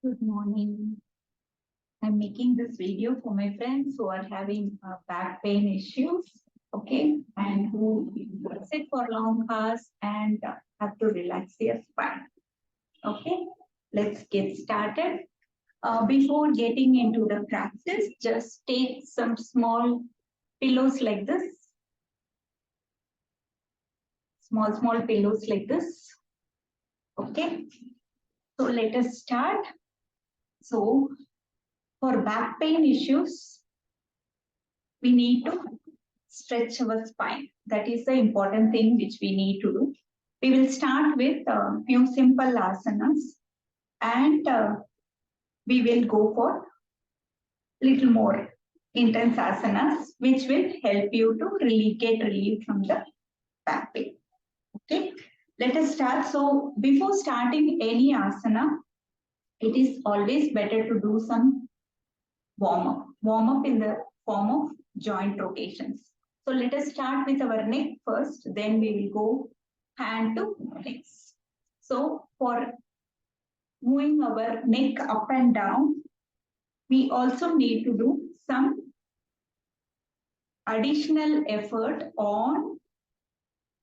Good morning. I'm making this video for my friends who are having back pain issues, okay, and who sit for long hours and have to relax their spine. Okay, let's get started. Before getting into the practice, just take some small pillows like this, small pillows like this. Okay, so let us start. So, for back pain issues, we need to stretch our spine. That is the important thing which we need to do. We will start with a few simple asanas and we will go for little more intense asanas which will help you to get relief from the back pain. Okay, let us start. So before starting any asana, it is always better to do some warm up in the form of joint rotations. So let us start with our neck first, then we will go hand to legs. So for moving our neck up and down, we also need to do some additional effort on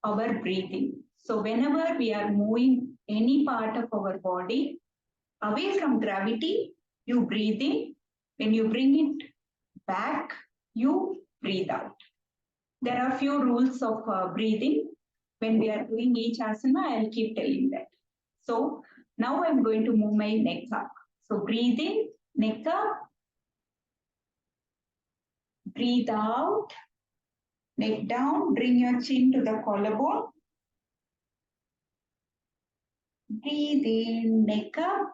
our breathing. So whenever we are moving any part of our body away from gravity, you breathe in. When you bring it back, you breathe out. There are few rules of breathing. When we are doing each asana, I'll keep telling that. So now I'm going to move my neck up. So breathe in, neck up, breathe out, neck down, bring your chin to the collarbone. Breathe in, neck up,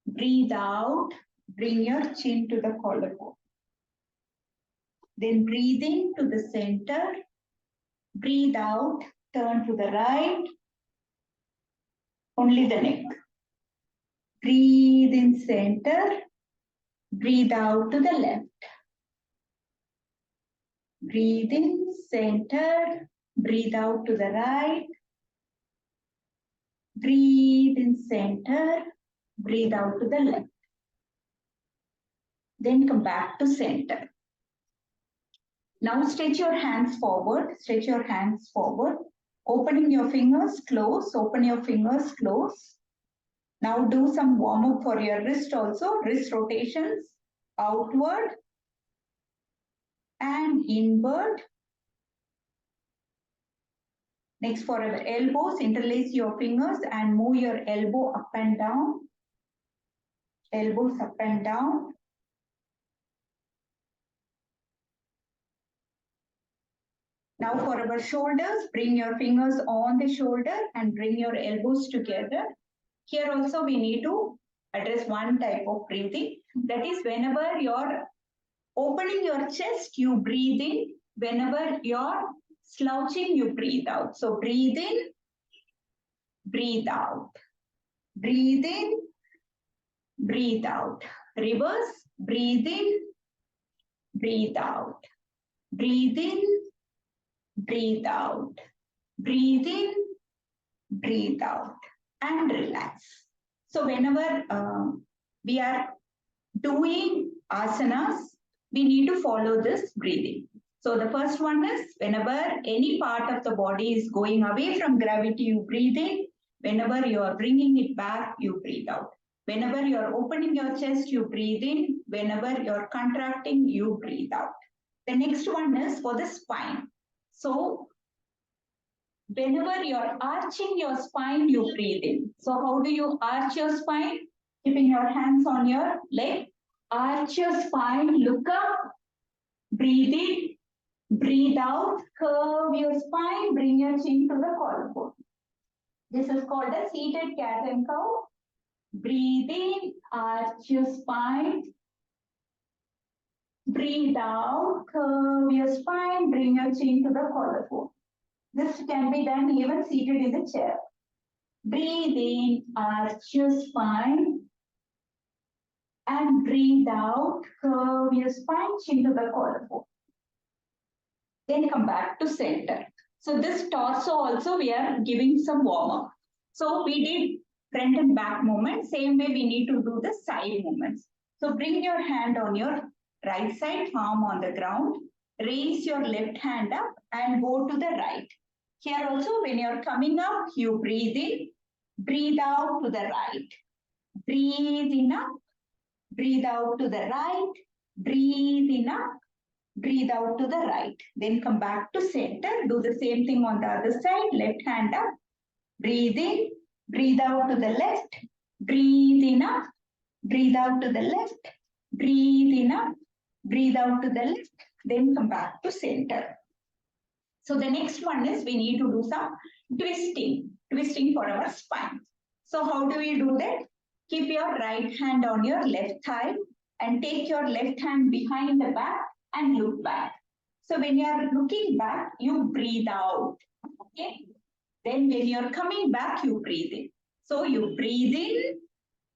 breathe out, bring your chin to the collarbone. Then breathe in to the center, breathe out, turn to the right, only the neck. Breathe in center, breathe out to the left. Breathe in center, breathe out to the right. Breathe in center, breathe out to the left. Then come back to center. Now stretch your hands forward, stretch your hands forward. Opening your fingers close, open your fingers close. Now do some warm up for your wrist also, wrist rotations, outward and inward. Next for our elbows, interlace your fingers and move your elbow up and down. Elbows up and down. Now for our shoulders, bring your fingers on the shoulder and bring your elbows together. Here also we need to address one type of breathing. That is whenever you're opening your chest, you breathe in. Whenever you're slouching, you breathe out. So breathe in, breathe out. Breathe in, breathe out. Reverse, breathe in, breathe out. Breathe in, breathe out. Breathe in, breathe out. And relax. So whenever we are doing asanas, we need to follow this breathing. So the first one is whenever any part of the body is going away from gravity, you breathe in. Whenever you are bringing it back, you breathe out. Whenever you are opening your chest, you breathe in. Whenever you are contracting, you breathe out. The next one is for the spine. So whenever you're arching your spine, you breathe in. So how do you arch your spine? Keeping your hands on your leg. Arch your spine, look up, breathe in, breathe out, curve your spine, bring your chin to the collarbone. This is called a seated cat and cow. Breathe in, arch your spine. Breathe out, curve your spine, bring your chin to the collarbone. This can be done even seated in the chair. Breathe in, arch your spine. And breathe out, curve your spine, chin to the collarbone. Then come back to center. So this torso also we are giving some warm up. So we did front and back movement. Same way we need to do the side movements. So bring your hand on your right side, palm on the ground. Raise your left hand up and go to the right. Here also, when you're coming up, you breathe in, breathe out to the right. Breathe in up, breathe out to the right, breathe in up, breathe out to the right. Then come back to center. Do the same thing on the other side. Left hand up, breathe in, breathe out to the left, breathe in up, breathe out to the left, breathe in up, breathe out to the left. Then come back to center. So the next one is we need to do some twisting for our spine. So how do we do that? Keep your right hand on your left thigh and take your left hand behind the back and look back. So when you are looking back, you breathe out. Okay. Then when you're coming back, you breathe in. So you breathe in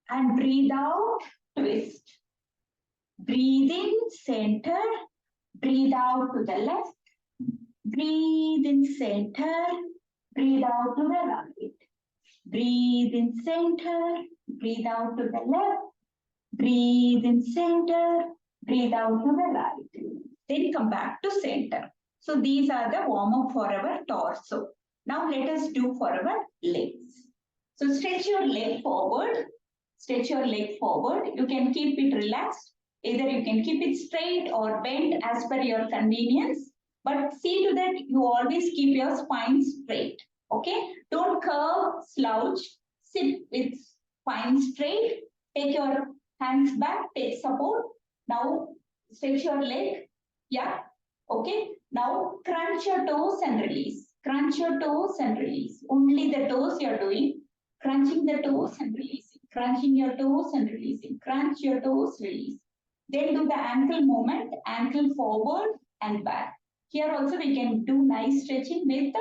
and breathe out, twist. Breathe in, center. Breathe out to the left. Breathe in, center. Breathe out to the right. Breathe in, center. Breathe out to the left. Breathe in, center. Breathe out to the right. Then come back to center. So these are the warm-up for our torso. Now let us do for our legs. So stretch your leg forward. Stretch your leg forward. You can keep it relaxed. Either you can keep it straight or bent as per your convenience. But see to that you always keep your spine straight. Okay? Don't curve, slouch. Sit with spine straight. Take your hands back. Take support. Now stretch your leg. Yeah. Okay. Now crunch your toes and release. Crunch your toes and release. Only the toes you are doing. Crunching the toes and releasing. Crunching your toes and releasing. Crunch your toes, release. Then do the ankle movement. Ankle forward and back. Here also we can do nice stretching with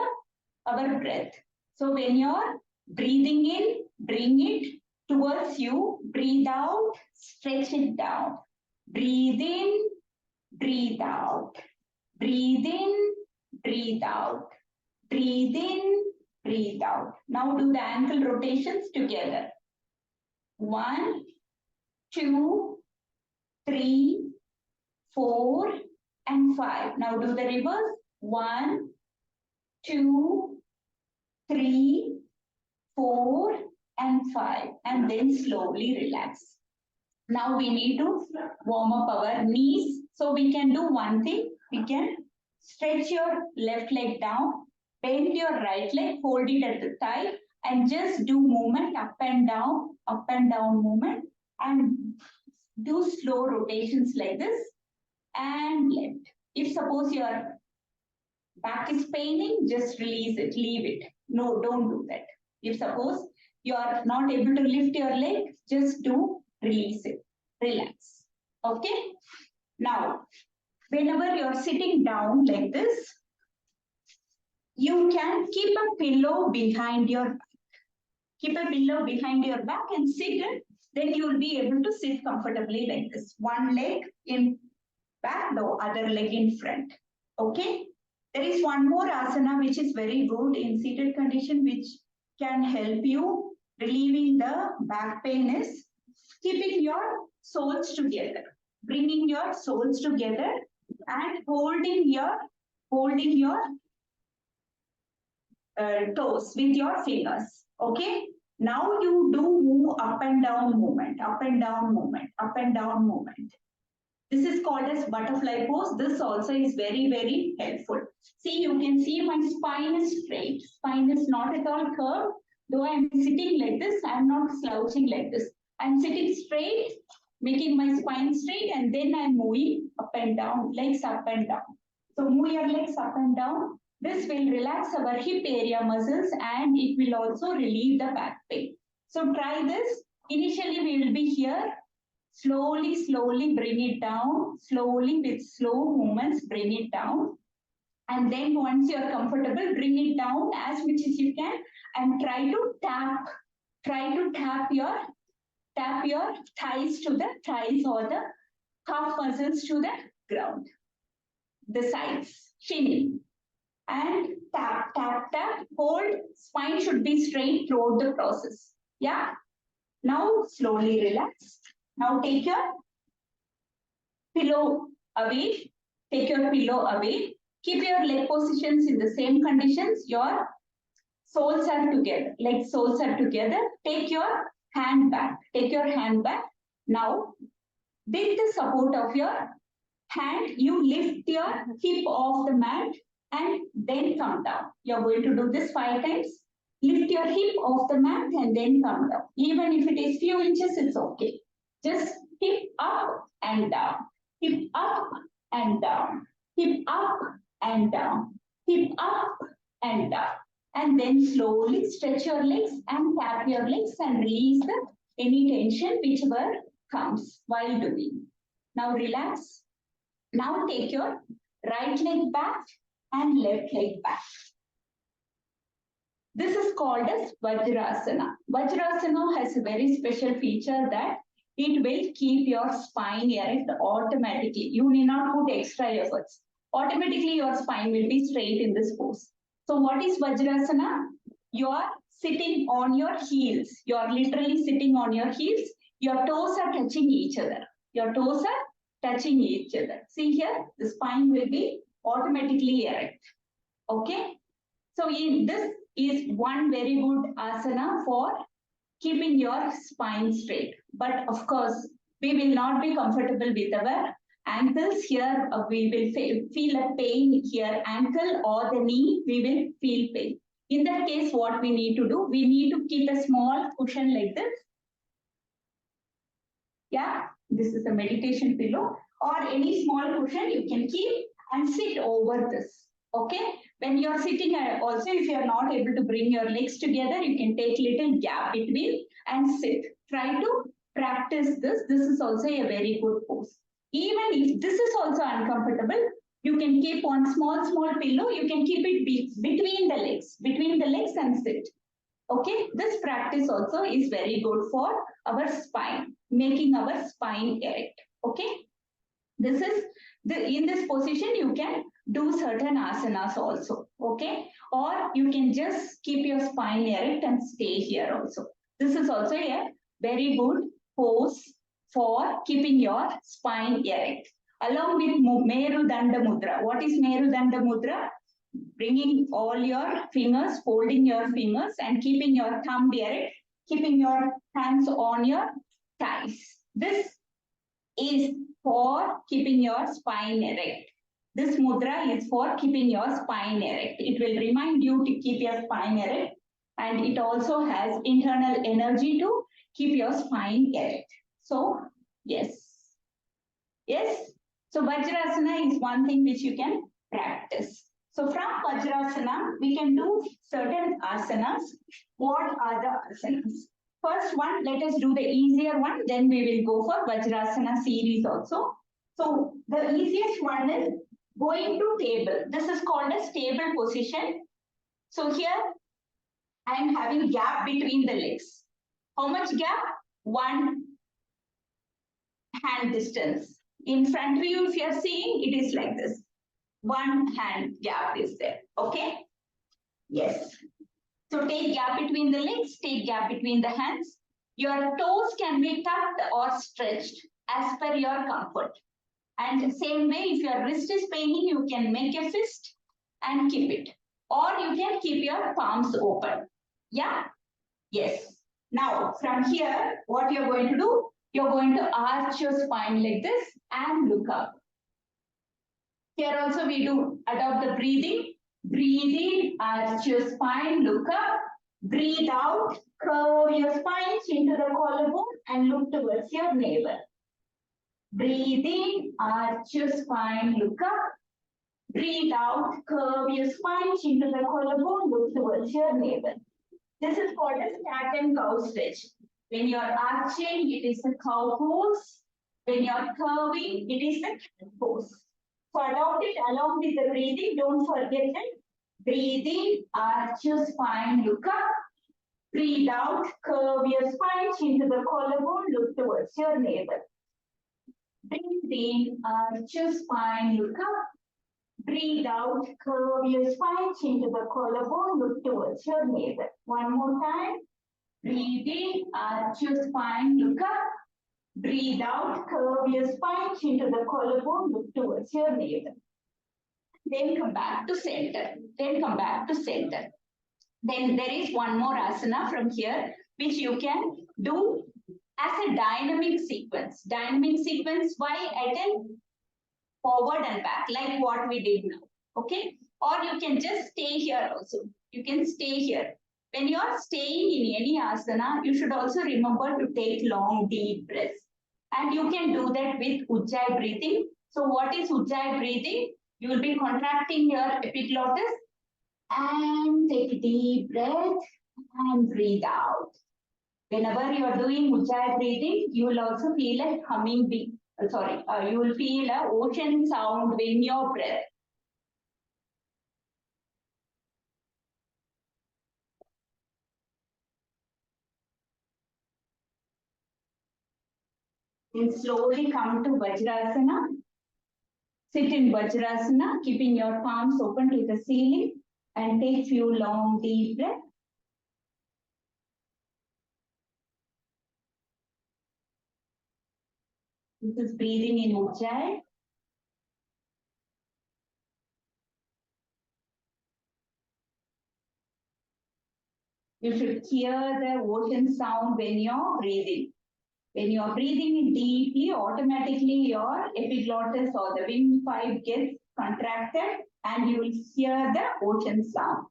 our breath. So when you're breathing in, bring it towards you. Breathe out, stretch it down. Breathe in, breathe out. Breathe in, breathe out. Breathe in, breathe out. Now do the ankle rotations together. 1, 2, 3, 4, and 5. Now do the reverse. 1, 2, 3, 4, and 5. And then slowly relax. Now we need to warm up our knees. So we can do one thing. We can stretch your left leg down, bend your right leg, hold it at the thigh, and just do movement up and down movement, and do slow rotations like this and left. If suppose your back is paining, just release it, leave it. No, don't do that. If suppose you are not able to lift your leg, just do release it, relax. Okay. Now, whenever you're sitting down like this, you can keep a pillow behind your back. Keep a pillow behind your back and sit it. Then you will be able to sit comfortably like this. One leg in back, the other leg in front. Okay. There is one more asana which is very good in seated condition, which can help you relieving the back pain, is keeping your soles together, bringing your soles together and holding your toes with your fingers. Okay. Now you do move up and down movement, up and down movement, up and down movement. This is called as butterfly pose. This also is very, very helpful. See, you can see my spine is straight. Spine is not at all curved. Though I am sitting like this, I am not slouching like this. I am sitting straight, making my spine straight, and then I am moving up and down, legs up and down. So move your legs up and down. This will relax our hip area muscles and it will also relieve the back pain. So try this. Initially, we will be here. Slowly, slowly bring it down. Slowly, with slow movements, bring it down. And then once you are comfortable, bring it down as much as you can and try to tap your thighs to the thighs or the calf muscles to the ground. The sides, chin, and tap, tap, tap. Hold. Spine should be straight throughout the process. Yeah. Now slowly relax. Now take your pillow away. Take your pillow away. Keep your leg positions in the same conditions. Your soles are together. Leg soles are together. Take your hand back. Take your hand back. Now, with the support of your hand, you lift your hip off the mat and then come down. You're going to do this 5 times. Lift your hip off the mat and then come down. Even if it is few inches, it's okay. Just hip up and down. Hip up and down. Hip up and down. Hip up and down. And then slowly stretch your legs and tap your legs and release any tension whichever comes while doing. Now relax. Now take your right leg back and left leg back. This is called as Vajrasana. Vajrasana has a very special feature that it will keep your spine erect automatically. You need not put extra efforts. Automatically your spine will be straight in this pose. So what is Vajrasana? You are sitting on your heels. You are literally sitting on your heels. Your toes are touching each other. Your toes are touching each other. See here, the spine will be automatically erect. Okay? So this is one very good asana for keeping your spine straight. But of course, we will not be comfortable with our ankles here. We will feel a pain here, ankle or the knee, we will feel pain. In that case, what we need to do, we need to keep a small cushion like this. Yeah, this is a meditation pillow or any small cushion you can keep and sit over this. Okay, when you are sitting also, if you are not able to bring your legs together, you can take little gap between and sit. Try to practice this. This is also a very good pose. Even if this is also uncomfortable, you can keep one small pillow. You can keep it between the legs and sit. Okay, this practice also is very good for our spine, making our spine erect. Okay, this is in this position you can do certain asanas also. Okay, or you can just keep your spine erect and stay here also. This is also a very good pose for keeping your spine erect. Along with Merudanda Mudra. What is Merudanda Mudra? Bringing all your fingers, folding your fingers and keeping your thumb erect, keeping your hands on your thighs. This is for keeping your spine erect. This mudra is for keeping your spine erect. It will remind you to keep your spine erect, and it also has internal energy to keep your spine erect. So, yes. Yes. So, Vajrasana is one thing which you can practice. So from Vajrasana, we can do certain asanas. What are the asanas? First one, let us do the easier one. Then we will go for Vajrasana series also. So the easiest one is going to table. This is called a stable position. So here, I am having gap between the legs. How much gap? 1 hand distance. In front of you, if you are seeing, it is like this. 1 hand gap is there. Okay? Yes. So take gap between the legs, take gap between the hands. Your toes can be tucked or stretched as per your comfort. And same way, if your wrist is paining, you can make a fist and keep it. Or you can keep your palms open. Yeah? Yes. Now, from here, what you're going to do, you're going to arch your spine like this and look up. Here also we do adopt the breathing. Breathe in, arch your spine, look up. Breathe out, curve your spine into the collarbone and look towards your navel. Breathe in, arch your spine, look up. Breathe out, curve your spine into the collarbone, look towards your navel. This is called a cat and cow stretch. When you are arching, it is a cow pose. When you are curving, it is a cat pose. So adopt it along with the breathing. Don't forget it. Breathe in, arch your spine, look up. Breathe out, curve your spine into the collarbone, look towards your navel. Breathe in, arch your spine, look up. Breathe out, curve your spine into the collarbone, look towards your navel. One more time. Breathe in, arch your spine, look up. Breathe out, curve your spine into the collarbone, look towards your navel. Then come back to center. Then come back to center. Then there is one more asana from here, which you can do as a dynamic sequence. Dynamic sequence, why at a forward and back, like what we did now. Okay? Or you can just stay here also. You can stay here. When you are staying in any asana, you should also remember to take long, deep breaths. And you can do that with Ujjayi breathing. So what is Ujjayi breathing? You will be contracting your epiglottis and take a deep breath and breathe out. Whenever you are doing Ujjayi breathing, you will also feel a humming bee. You will feel a ocean sound in your breath. Then slowly come to Vajrasana. Sit in Vajrasana, keeping your palms open to the ceiling and take few long deep breaths. This is breathing in Ujjayi. You should hear the ocean sound when you're breathing. When you're breathing in deeply, automatically your epiglottis or the windpipe gets contracted and you will hear the ocean sound.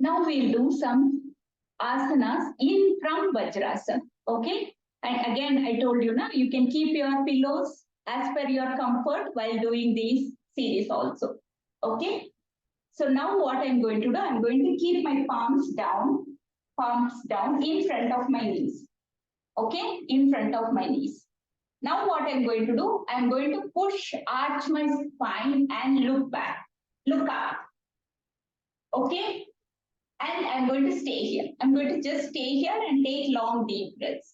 Now we'll do some asanas in from Vajrasana. Okay? And again, I told you now, you can keep your pillows as per your comfort while doing these series also. Okay? So now what I'm going to do, I'm going to keep my palms down in front of my knees. Okay? In front of my knees. Now what I'm going to do, I'm going to arch my spine and look back. Look up. Okay? And I'm going to stay here. I'm going to just stay here and take long, deep breaths.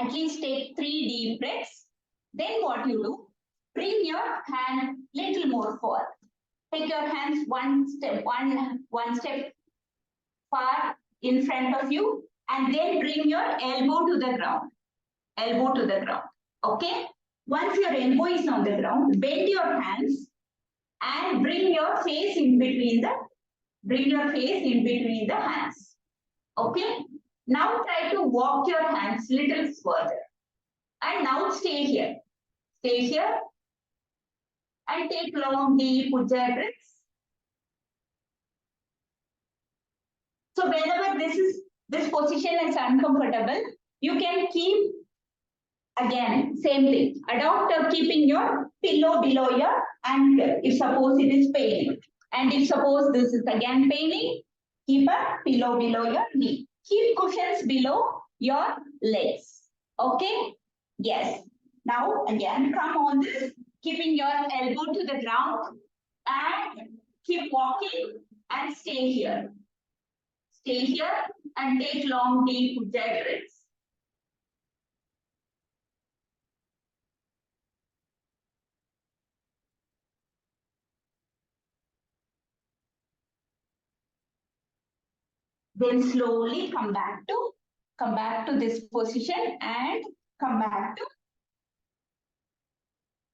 At least take 3 deep breaths. Then what you do, bring your hand little more forward. Take your hands one step far in front of you and then bring your elbow to the ground. Elbow to the ground. Okay? Once your elbow is on the ground, bend your hands and bring your face in between the hands. Okay? Now try to walk your hands little further. And now stay here. Stay here and take long, deep Ujjayi breaths. So whenever this position is uncomfortable, you can keep again same thing. Adopt keeping your pillow below your ankle if suppose it is paining. And if suppose this is again paining, keep a pillow below your knee. Keep cushions below your legs. Okay? Yes. Now again come on this, keeping your elbow to the ground and keep walking and stay here. Stay here and take long deep Ujjayi breaths. Then slowly come back to this position and come back to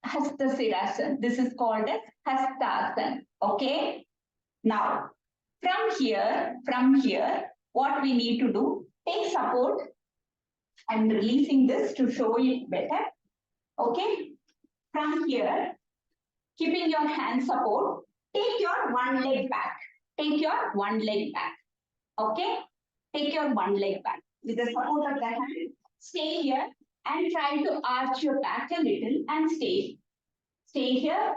Hastasirasana. This is called as Hastasana. Okay. Now, from here, what we need to do, take support. I'm releasing this to show it better. Okay. From here, keeping your hand support, take your one leg back. Take your one leg back. Okay. Take your one leg back. With the support of the hand, stay here and try to arch your back a little and stay. Stay here.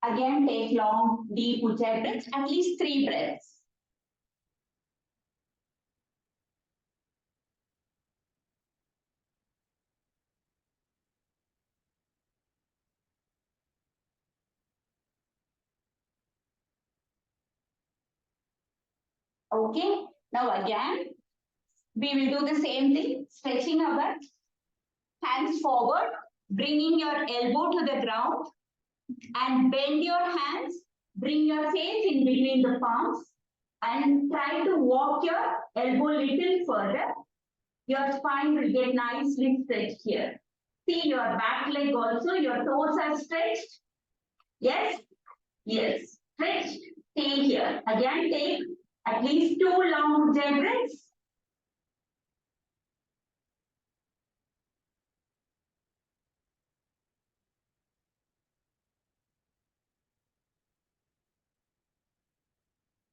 Again, take long, deep Ujjayi breaths, at least 3 breaths. Okay. Now again, we will do the same thing, stretching our hands forward, bringing your elbow to the ground and bend your hands, bring your face in between the palms and try to walk your elbow little further. Your spine will get nicely stretched here. See your back leg also, your toes are stretched. Yes? Yes. Stretched. Stay here. Again, take at least 2 long deep breaths.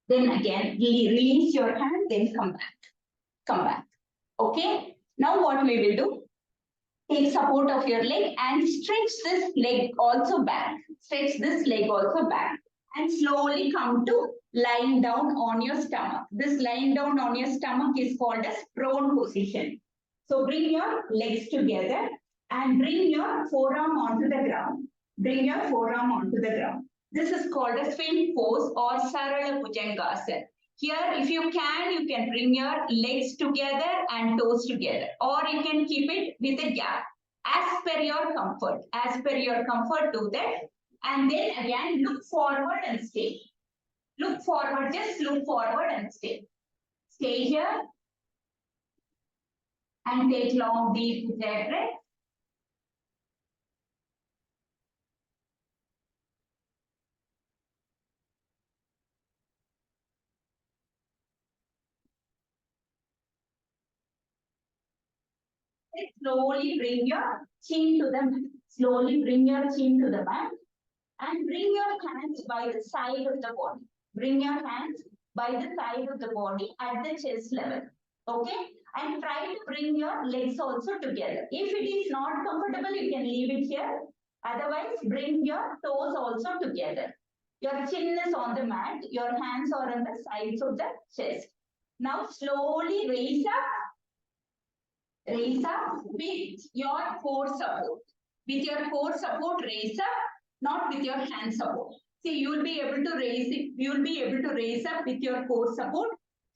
Then again, release your hand, then come back. Come back. Okay? Now what we will do? Take support of your leg and stretch this leg also back. Stretch this leg also back. And slowly come to lying down on your stomach. This lying down on your stomach is called as prone position. So bring your legs together and bring your forearm onto the ground. Bring your forearm onto the ground. This is called a swing pose or Sarala Bhujangasana. Here, if you can bring your legs together and toes together, or you can keep it with a gap as per your comfort. As per your comfort, do that. And then again, look forward and stay. Look forward, just look forward and stay. Stay here and take long, deep breath. Slowly bring your chin to the mat. Slowly bring your chin to the mat and bring your hands by the side of the body. Bring your hands by the side of the body at the chest level. Okay? And try to bring your legs also together. If it is not comfortable, you can leave it here. Otherwise, bring your toes also together. Your chin is on the mat. Your hands are on the sides of the chest. Now slowly raise up with your core support. With your core support, raise up, not with your hand support. See, you will be able to raise it. You will be able to raise up with your core support.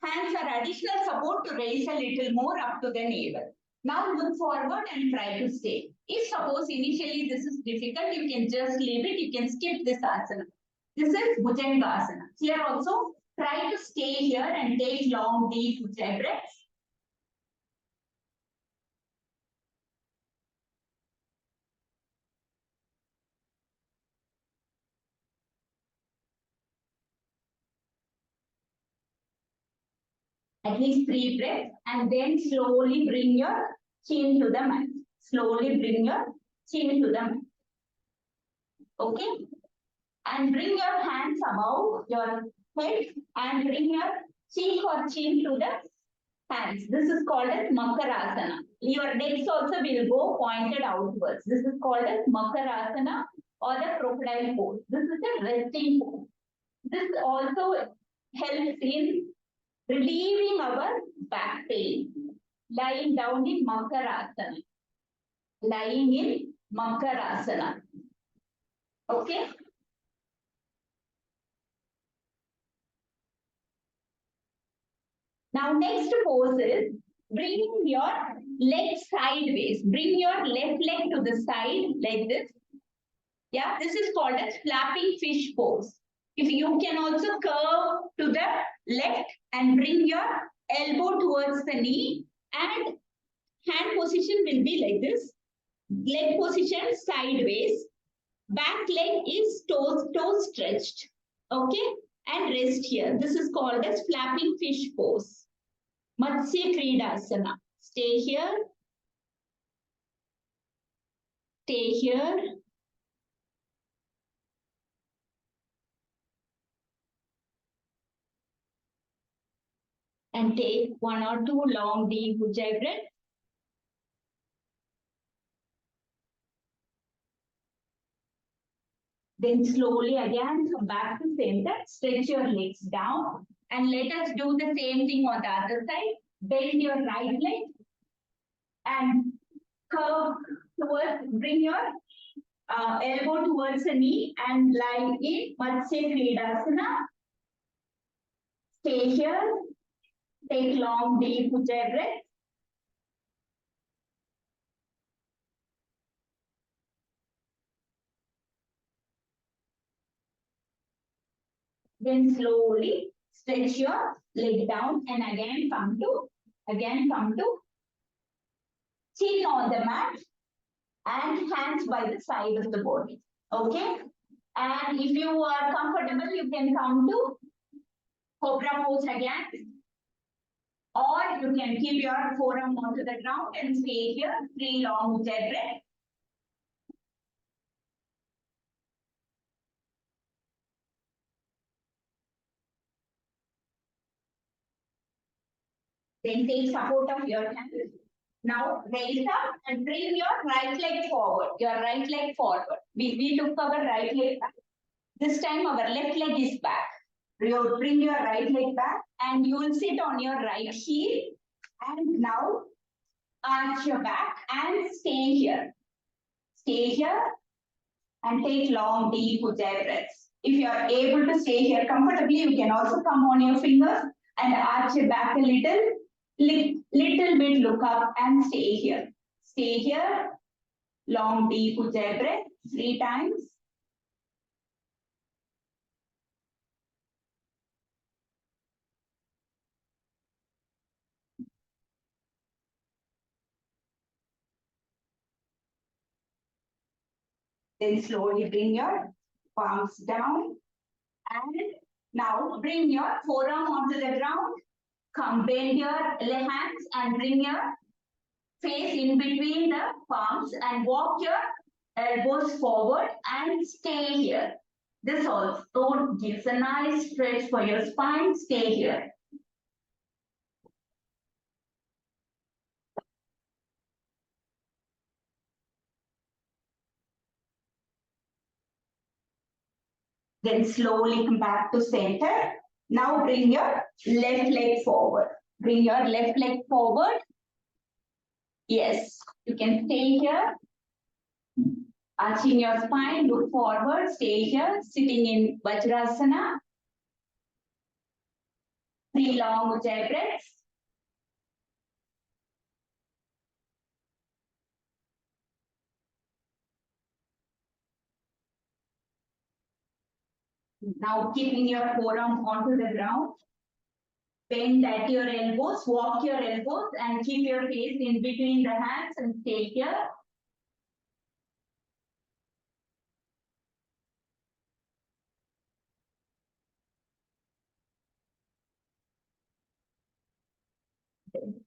Hands are additional support to raise a little more up to the navel. Now look forward and try to stay. If suppose initially this is difficult, you can just leave it. You can skip this asana. This is Bhujangasana. Here also, try to stay here and take long, deep Ujjayi breaths. At least 3 breaths, and then slowly bring your chin to the mat. Slowly bring your chin to the mat. Okay? And bring your hands above your head and bring your cheek or chin to the hands. This is called as Makarasana. Your legs also will go pointed outwards. This is called as Makarasana or the crocodile pose. This is a resting pose. This also helps in relieving our back pain. Lying down in Makarasana. Lying in Makarasana. Okay? Now next pose is bring your leg sideways. Bring your left leg to the side like this. Yeah, this is called as flapping fish pose. If you can also curve to the left and bring your elbow towards the knee and hand position will be like this. Leg position sideways. Back leg is toes stretched. Okay? And rest here. This is called as flapping fish pose. Matsya Kridasana. Stay here. Stay here. And take 1 or 2 long deep Ujjayi breaths. Then slowly again come back to center. Stretch your legs down. And let us do the same thing on the other side. Bend your right leg. And curve towards, bring your elbow towards the knee and lie in Matsya Kridasana. Stay here. Take long, deep ujjayi breath. Then slowly stretch your leg down and again come to chin on the mat and hands by the side of the body. Okay? And if you are comfortable, you can come to cobra pose again. Or you can keep your forearm onto the ground and stay here. 3 long ujjayi breath. Then take support of your hand. Now raise up and bring your right leg forward. Your right leg forward. We took our right leg back. This time our left leg is back. You bring your right leg back and you will sit on your right heel. And now arch your back and stay here. Stay here and take long, deep ujjayi breaths. If you are able to stay here comfortably, you can also come on your fingers and arch your back a little bit, look up and stay here. Stay here, long, deep ujjayi breath 3 times. Then slowly bring your palms down. And now bring your forearm onto the ground. Come bend your hands and bring your face in between the palms and walk your elbows forward and stay here. This also gives a nice stretch for your spine. Stay here. Then slowly come back to center. Now bring your left leg forward. Bring your left leg forward. Yes, you can stay here. Arching your spine, look forward, stay here, sitting in Vajrasana. 3 long ujjayi breaths. Now keeping your forearm onto the ground. Bend at your elbows, walk your elbows and keep your face in between the hands and stay here.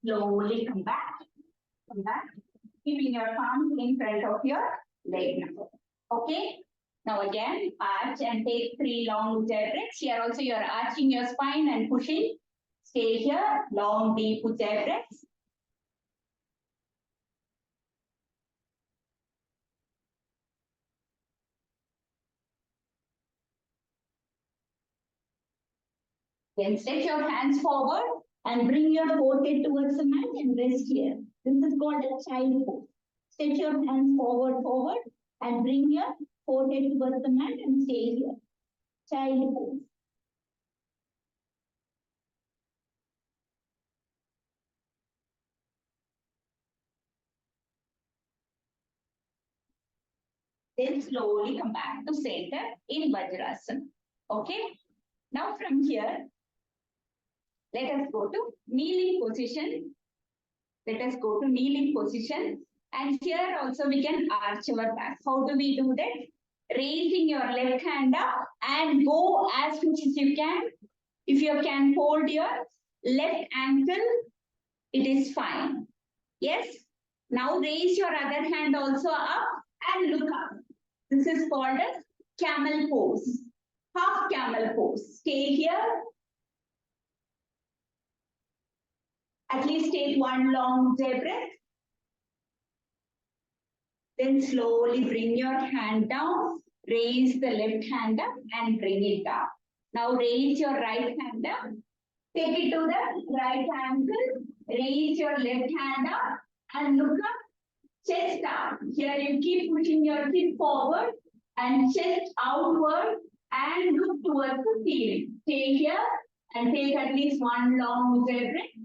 Slowly come back. Come back. Keeping your palms in front of your leg. Okay. Now again, arch and take 3 long ujjayi breaths. Here also you are arching your spine and pushing. Stay here, long deep ujjayi breaths. Then stretch your hands forward and bring your forehead towards the mat and rest here. This is called a child pose. Stretch your hands forward and bring your forehead towards the mat and stay here. Child pose. Then slowly come back to center in Vajrasana. Okay. Now from here, let us go to kneeling position. Let us go to kneeling position. And here also we can arch our back. How do we do that? Raising your left hand up and go as much as you can. If you can hold your left ankle, it is fine. Yes? Now raise your other hand also up and look up. This is called as camel pose. Half camel pose. Stay here. At least take 1 long ujjayi breath. Then slowly bring your hand down. Raise the left hand up and bring it down. Now raise your right hand up. Take it to the right ankle. Raise your left hand up and look up. Chest up. Here you keep pushing your hip forward and chest outward and look towards the ceiling. Stay here. and take at least one long ujjayi breath.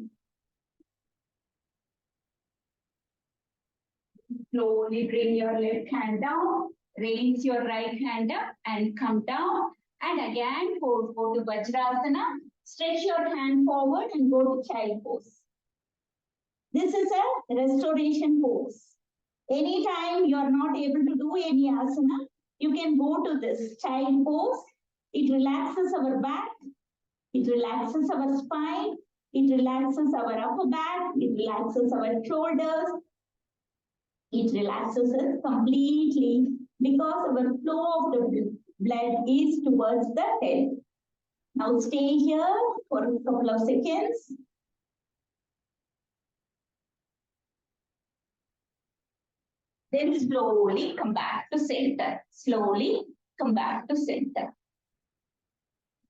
Slowly bring your left hand down, raise your right hand up and come down. And again, go to Vajrasana. Stretch your hand forward and go to child pose. This is a restoration pose. Anytime you are not able to do any asana, you can go to this child pose. It relaxes our back, it relaxes our spine, it relaxes our upper back, it relaxes our shoulders, it relaxes us completely because our flow of the blood is towards the head. Now stay here for a couple of seconds. Then slowly come back to center. Slowly come back to center.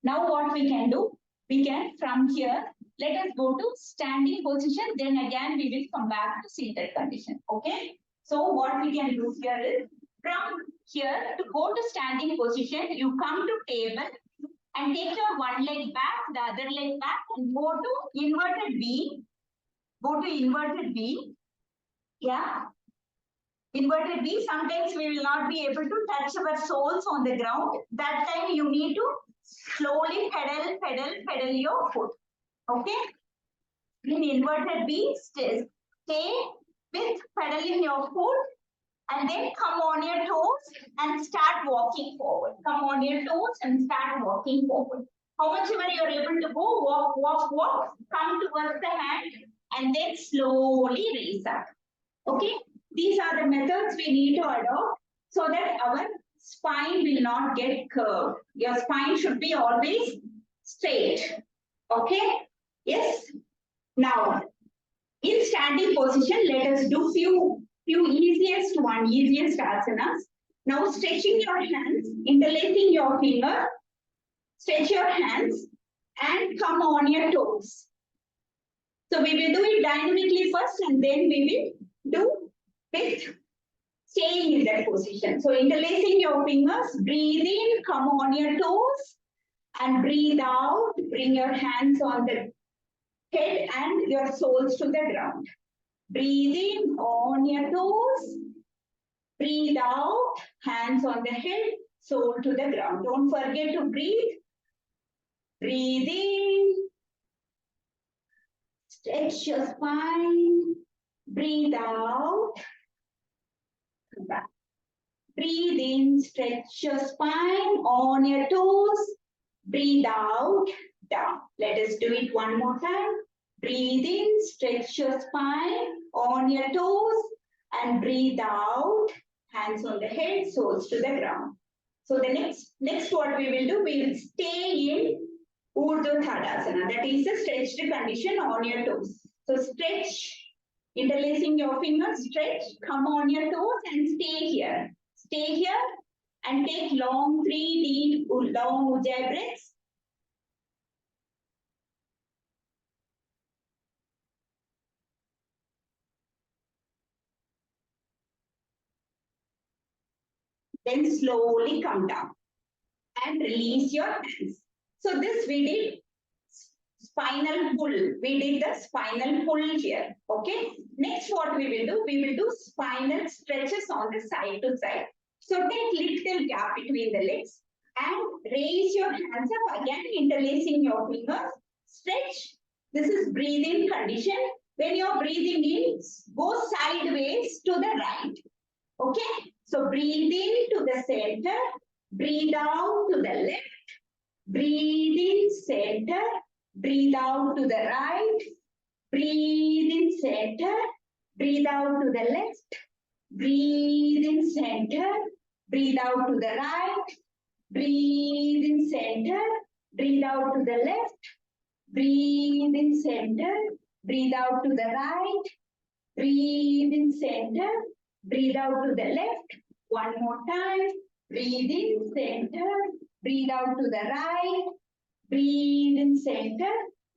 Now what we can do? We can from here, let us go to standing position. Then again we will come back to seated condition. Okay. So what we can do here is from here to go to standing position, you come to table and take your one leg back, the other leg back and go to inverted V. Go to inverted V. Yeah. Inverted V, sometimes we will not be able to touch our soles on the ground. That time you need to slowly pedal your foot. Okay? In inverted V, stay with pedaling your foot and then come on your toes and start walking forward. Come on your toes and start walking forward. How much ever you're able to go, walk, come towards the hand and then slowly raise up. Okay? These are the methods we need to adopt so that our spine will not get curved. Your spine should be always straight. Okay? Yes? Now, in standing position, let us do few easiest asanas. Now, stretching your hands, interlacing your finger, stretch your hands and come on your toes. So we will do it dynamically first and then we will do with staying in that position. So interlacing your fingers, breathe in, come on your toes and breathe out. Bring your hands on the head and your soles to the ground. Breathe in on your toes. Breathe out, hands on the head, sole to the ground. Don't forget to breathe. Breathe in. Stretch your spine. Breathe out. Come back. Breathe in, stretch your spine on your toes. Breathe out, down. Let us do it one more time. Breathe in, stretch your spine on your toes and breathe out, hands on the head, soles to the ground. So the next what we will do, we will stay in Urdhva Thadasana. That is a stretched condition on your toes. So stretch, interlacing your fingers, stretch, come on your toes and stay here. Stay here and take long 3 deep, long ujjayi breaths. Then slowly come down and release your hands. So this we did spinal pull. We did the spinal pull here. Okay. Next what we will do? We will do spinal stretches on the side to side. So take little gap between the legs and raise your hands up again, interlacing your fingers. Stretch. This is breathing condition. When you're breathing in, go sideways to the right. Okay. So breathe in to the center. Breathe out to the left. Breathe in center. Breathe out to the right. Breathe in center. Breathe out to the left. Breathe in center. Breathe out to the right. Breathe in center. Breathe out to the left. Breathe in center. Breathe out to the right. Breathe in center. Breathe out to the left. One more time. Breathe in center. Breathe out to the right. Breathe in center.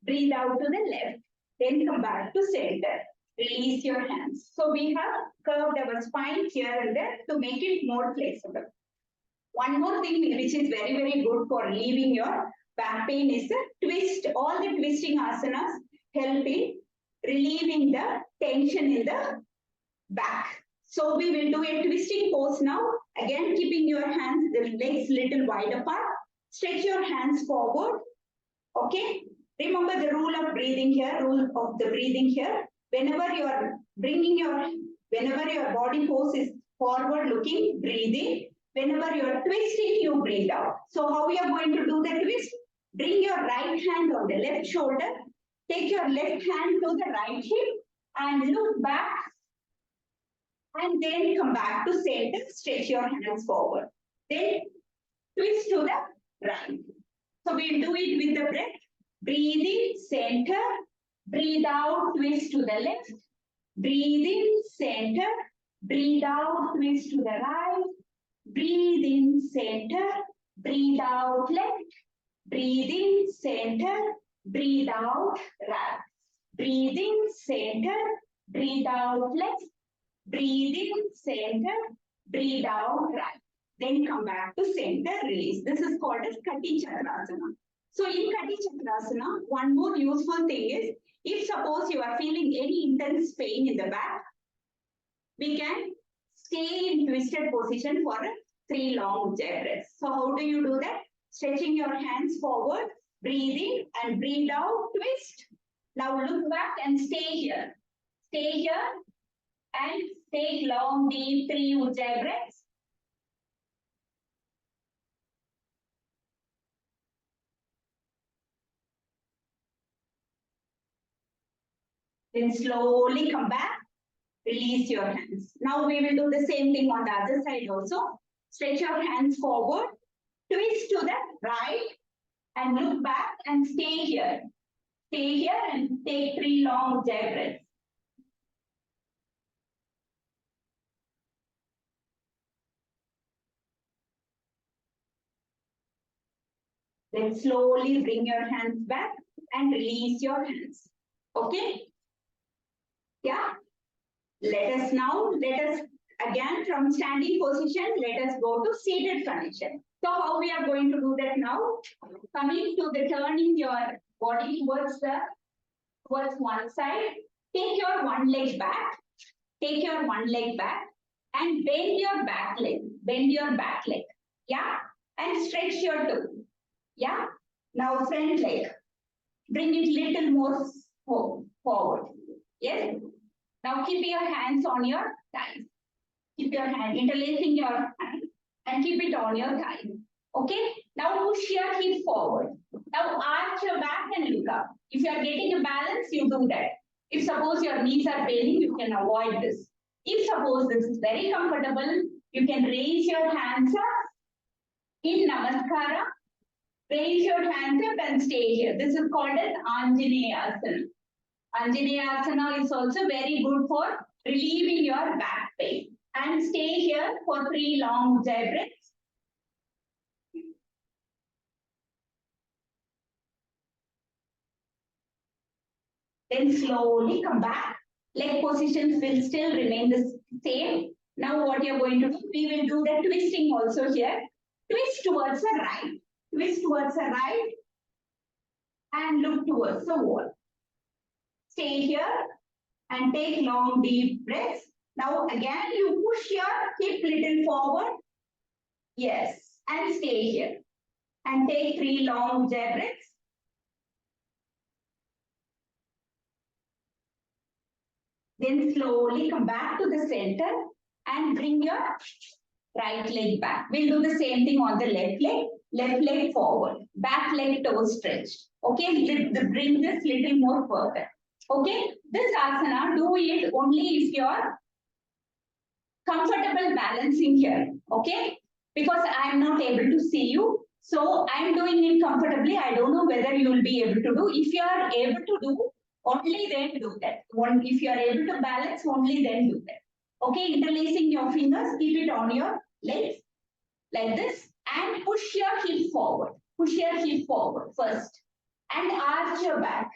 Breathe out to the left. Then come back to center. Release your hands. So we have curved our spine here and there to make it more flexible. One more thing which is very, very good for relieving your back pain is a twist. All the twisting asanas help in relieving the tension in the back. So we will do a twisting pose now. Again, keeping your hands, the legs little wide apart. Stretch your hands forward. Okay. Remember the rule of breathing here, Whenever you are whenever your body pose is forward looking, breathe in. Whenever you are twisting, you breathe out. So how we are going to do the twist? Bring your right hand on the left shoulder. Take your left hand to the right hip and look back. And then come back to center. Stretch your hands forward. Then twist to the right. So we'll do it with the breath. Breathe in, center. Breathe out, twist to the left. Breathe in, center. Breathe out, twist to the right. Breathe in, center. Breathe out, left. Breathe in, center. Breathe out, right. Breathe in, center. Breathe out, left. Breathe in, center. Breathe out, right. Then come back to center, release. This is called as Kati Chakrasana. So in Kati Chakrasana, one more useful thing is, if suppose you are feeling any intense pain in the back, we can stay in twisted position for 3 long breaths. So how do you do that? Stretching your hands forward, breathe in and breathe out, twist. Now look back and stay here. Stay here and take long, deep 3 ujjayi breaths. Then slowly come back, release your hands. Now we will do the same thing on the other side also. Stretch your hands forward, twist to the right and look back and stay here. Stay here and take 3 long ujjayi breaths. Then slowly bring your hands back and release your hands. Okay? Yeah? Let us again from standing position, let us go to seated condition. So how we are going to do that now? Coming to the turning your body towards one side, take your one leg back, and bend your back leg, yeah? And stretch your toe, yeah? Now front leg, bring it little more forward, yes? Now keep your hands on your thighs. Keep your hand, interlacing your hand and keep it on your thighs. Okay? Now push your hip forward. Now arch your back and look up. If you are getting a balance, you do that. If suppose your knees are paining, you can avoid this. If suppose this is very comfortable, you can raise your hands up in Namaskara. Raise your hands up and stay here. This is called as Anjaneya Asana. Anjaneya Asana is also very good for relieving your back pain. And stay here for 3 long ujjayi breaths. Then slowly come back. Leg positions will still remain the same. Now what you're going to do, we will do the twisting also here. Twist towards the right. Twist towards the right and look towards the wall. Stay here and take long deep breaths. Now again you push your hip little forward. Yes, and stay here. And take 3 long ujjayi breaths. Then slowly come back to the center and bring your right leg back. We'll do the same thing on the left leg forward, back leg toe stretch. Okay, bring this little more further. Okay, this asana, do it only if you're comfortable balancing here. Okay, because I'm not able to see you. So I'm doing it comfortably. I don't know whether you will be able to do. If you are able to do, only then do that. If you are able to balance, only then do that. Okay, interlacing your fingers, keep it on your legs like this and push your hip forward. Push your hip forward first and arch your back.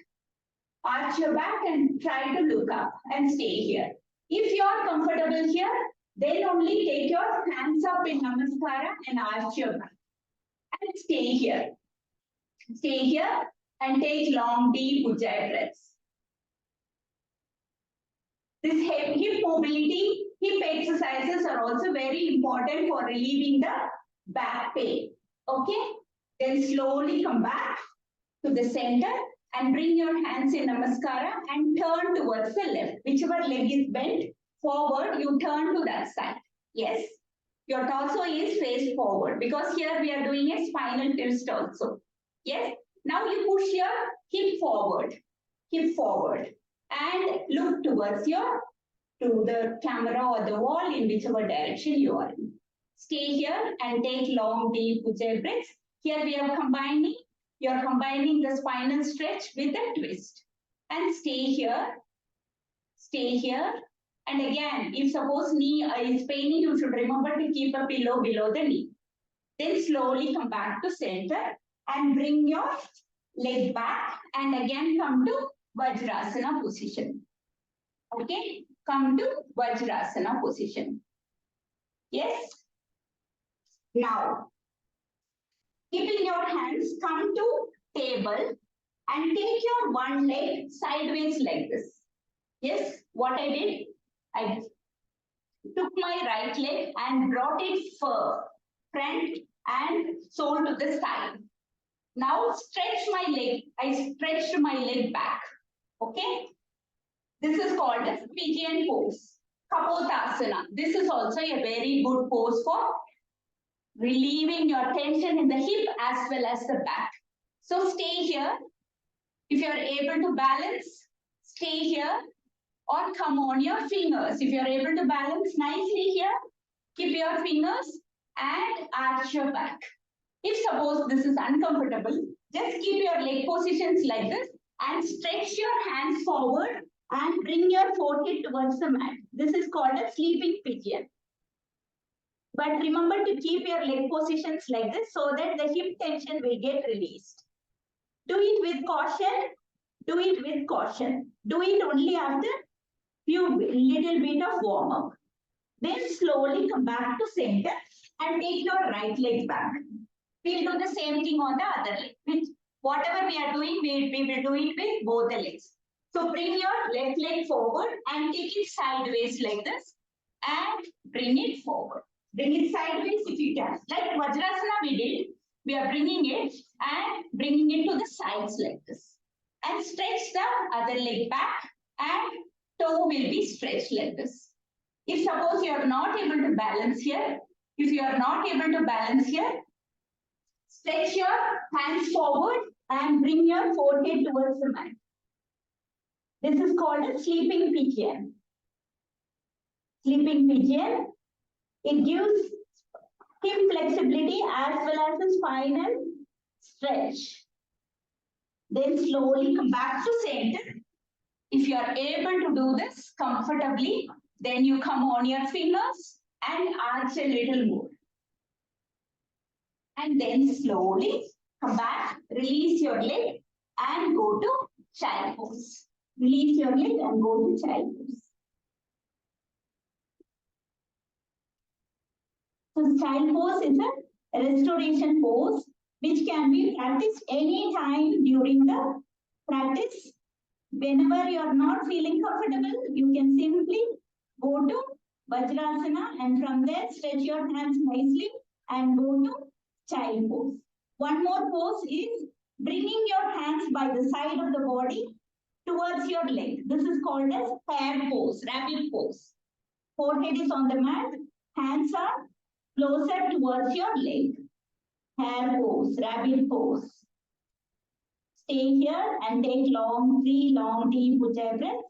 Arch your back and try to look up and stay here. If you are comfortable here, then only take your hands up in Namaskara and arch your back and stay here. Stay here and take long, deep Ujjayi breaths. This hip mobility, hip exercises are also very important for relieving the back pain. Okay? Then slowly come back to the center and bring your hands in namaskara and turn towards the left. Whichever leg is bent forward, you turn to that side. Yes. Your torso is faced forward because here we are doing a spinal twist also. Yes. Now you push your hip forward, and look towards to the camera or the wall in whichever direction you are in. Stay here and take long, deep Ujjayi breaths. Here we are combining. You are combining the spinal stretch with the twist. And stay here. Stay here. And again, if suppose knee is paining, you should remember to keep a pillow below the knee. Then slowly come back to center and bring your leg back and again come to Vajrasana position. Okay, come to Vajrasana position. Yes. Now, keeping your hands, come to table and take your one leg sideways like this. Yes, what I did, I took my right leg and brought it front and sole to the side. Now stretch my leg. I stretched my leg back. Okay. This is called as pigeon pose. Kapotasana. This is also a very good pose for relieving your tension in the hip as well as the back. So stay here. If you are able to balance, stay here or come on your fingers. If you are able to balance nicely here, keep your fingers and arch your back. If suppose this is uncomfortable, just keep your leg positions like this and stretch your hands forward and bring your forehead towards the mat. This is called a sleeping pigeon. But remember to keep your leg positions like this so that the hip tension will get released. Do it with caution. Do it with caution. Do it only after little bit of warm up. Then slowly come back to center and take your right leg back. We'll do the same thing on the other leg. Whatever we are doing, we will do it with both the legs. So bring your left leg forward and take it sideways like this and bring it forward. Bring it sideways if you can. Like Vajrasana we did, we are bringing it and bringing it to the sides like this. And stretch the other leg back and toe will be stretched like this. If suppose you are not able to balance here, stretch your hands forward and bring your forehead towards the mat. This is called a sleeping pigeon. Sleeping pigeon. It gives hip flexibility as well as the spinal stretch. Then slowly come back to center. If you are able to do this comfortably, then you come on your fingers and arch a little more. And then slowly come back, release your leg and go to child pose. Release your leg and go to child pose. So child pose is a restoration pose which can be practiced any time during the practice. Whenever you are not feeling comfortable, you can simply go to Vajrasana and from there stretch your hands nicely and go to child pose. One more pose is bringing your hands by the side of the body towards your leg. This is called as hare pose, rabbit pose. Forehead is on the mat, hands are closer towards your leg. Hare pose, rabbit pose. Stay here and take 3 long deep Ujjayi breaths.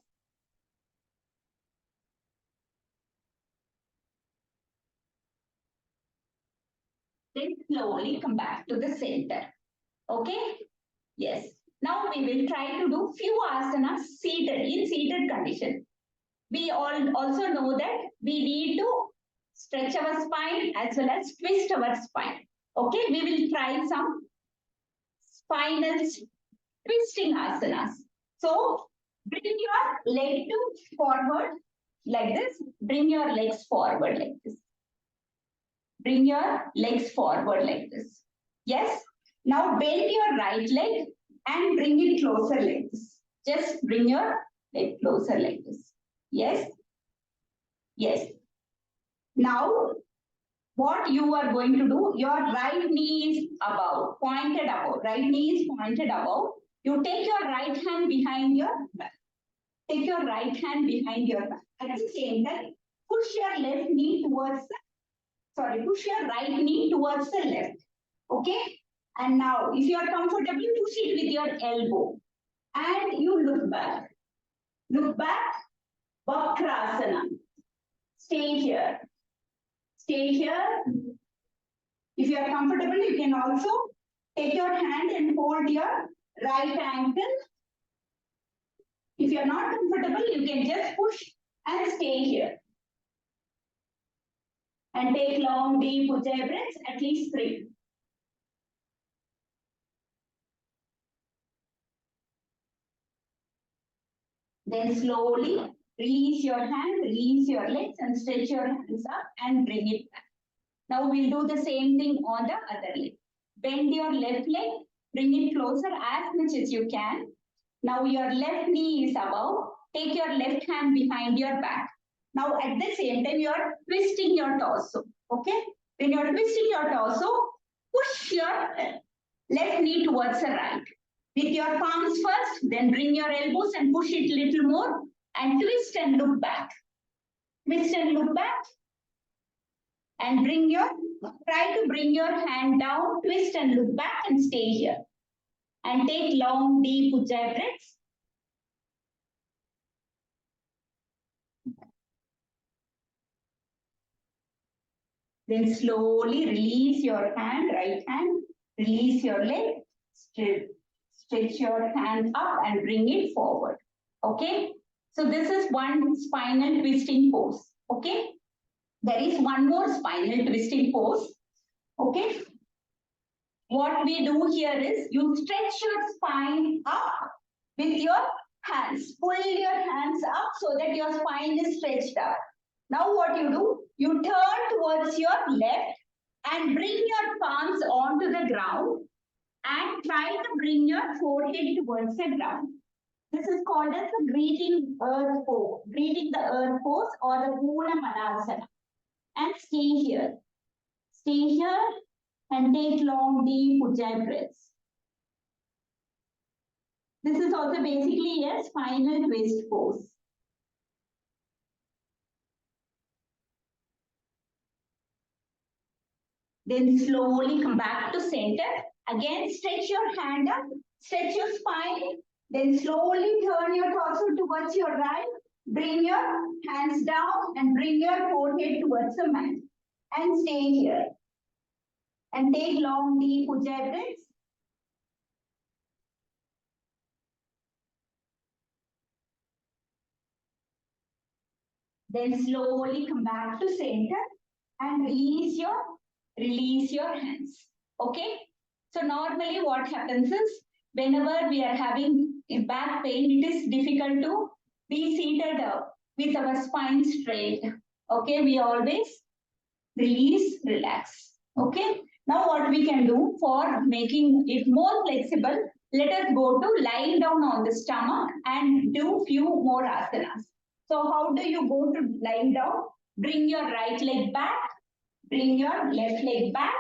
Then slowly come back to the center. Okay? Yes. Now we will try to do few asanas in seated condition. We all also know that we need to stretch our spine as well as twist our spine. Okay? We will try some spinal twisting asanas. So bring your leg forward like this. Bring your legs forward like this. Bring your legs forward like this. Yes. Now bend your right leg and bring it closer like this. Just bring your leg closer like this. Yes, yes. Now what you are going to do, your right knee is above, pointed above. Right knee is pointed above. You take your right hand behind your back. Take your right hand behind your back. At the same time, push your left knee towards the, push your right knee towards the left. Okay? And now, if you are comfortable, push it with your elbow. And you look back. Look back, Vakrasana. Stay here. Stay here. If you are comfortable, you can also take your hand and hold your right ankle. If you are not comfortable, you can just push and stay here. And take long, deep Ujjayi breaths, at least 3. Then slowly release your hand, release your legs and stretch your hands up and bring it back. Now we'll do the same thing on the other leg. Bend your left leg, bring it closer as much as you can. Now your left knee is above. Take your left hand behind your back. Now at the same time, you are twisting your torso. Okay? When you are twisting your torso, push your left knee towards the right. With your palms first, then bring your elbows and push it a little more and twist and look back. Twist and look back. And try to bring your hand down, twist and look back and stay here. And take long, deep Ujjayi breaths. Then slowly release your hand, right hand, release your leg, stretch your hand up and bring it forward. Okay? So this is one spinal twisting pose. Okay? There is one more spinal twisting pose. Okay? What we do here is you stretch your spine up with your hands. Pull your hands up so that your spine is stretched up. Now what you do, you turn towards your left and bring your palms onto the ground and try to bring your forehead towards the ground. This is called as the greeting earth pose, greeting the earth pose or the Puna Manasana. And stay here. Stay here and take long, deep Ujjayi breaths. This is also basically a spinal twist pose. Then slowly come back to center. Again, stretch your hand up, stretch your spine. Then slowly turn your torso towards your right. Bring your hands down and bring your forehead towards the mat. And stay here. And take long, deep Ujjayi breaths. Then slowly come back to center and release your hands. Okay? So normally what happens is whenever we are having a back pain, it is difficult to be seated with our spine straight. Okay? We always release, relax. Okay? Now what we can do for making it more flexible, let us go to lying down on the stomach and do few more asanas. So how do you go to lying down? Bring your right leg back, bring your left leg back,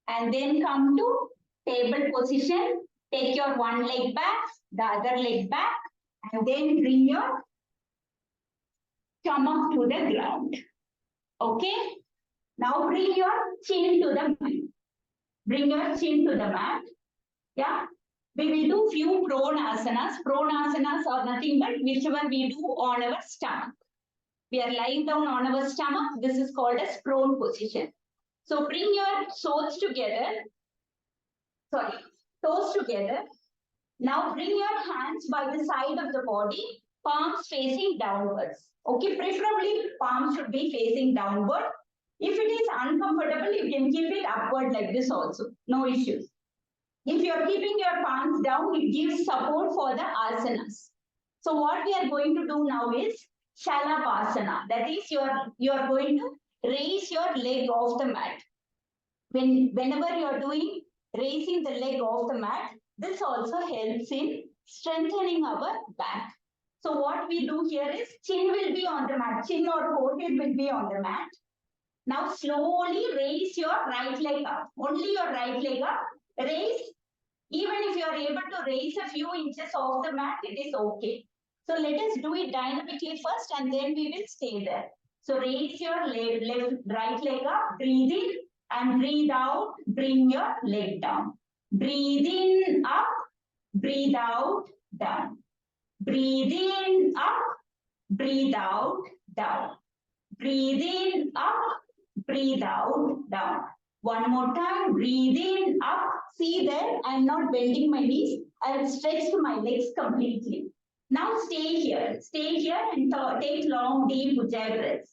and then come to table position. Take your one leg back, the other leg back, and then bring your stomach to the ground. Okay? Now bring your chin to the mat. Bring your chin to the mat. Yeah? We will do few prone asanas. Prone asanas are nothing but whichever we do on our stomach. We are lying down on our stomach. This is called as prone position. So bring your toes together. Toes together. Now bring your hands by the side of the body, palms facing downwards. Okay, preferably palms should be facing downward. If it is uncomfortable, you can keep it upward like this also. No issues. If you are keeping your palms down, it gives support for the asanas. So what we are going to do now is Shalabhasana. That is, you are going to raise your leg off the mat. Whenever you are doing raising the leg off the mat. This also helps in strengthening our back. So what we do here is chin will be on the mat, chin or forehead will be on the mat. Now slowly raise your right leg up, only your right leg up. Raise, even if you are able to raise a few inches off the mat, it is okay. So let us do it dynamically first and then we will stay there. So raise your right leg up, breathe in and breathe out, bring your leg down. Breathe in, up, breathe out, down. Breathe in, up, breathe out, down. Breathe in, up, breathe out, down. One more time, breathe in, up. See there, I am not bending my knees. I have stretched my legs completely. Now stay here and take long, deep Ujjayi breaths.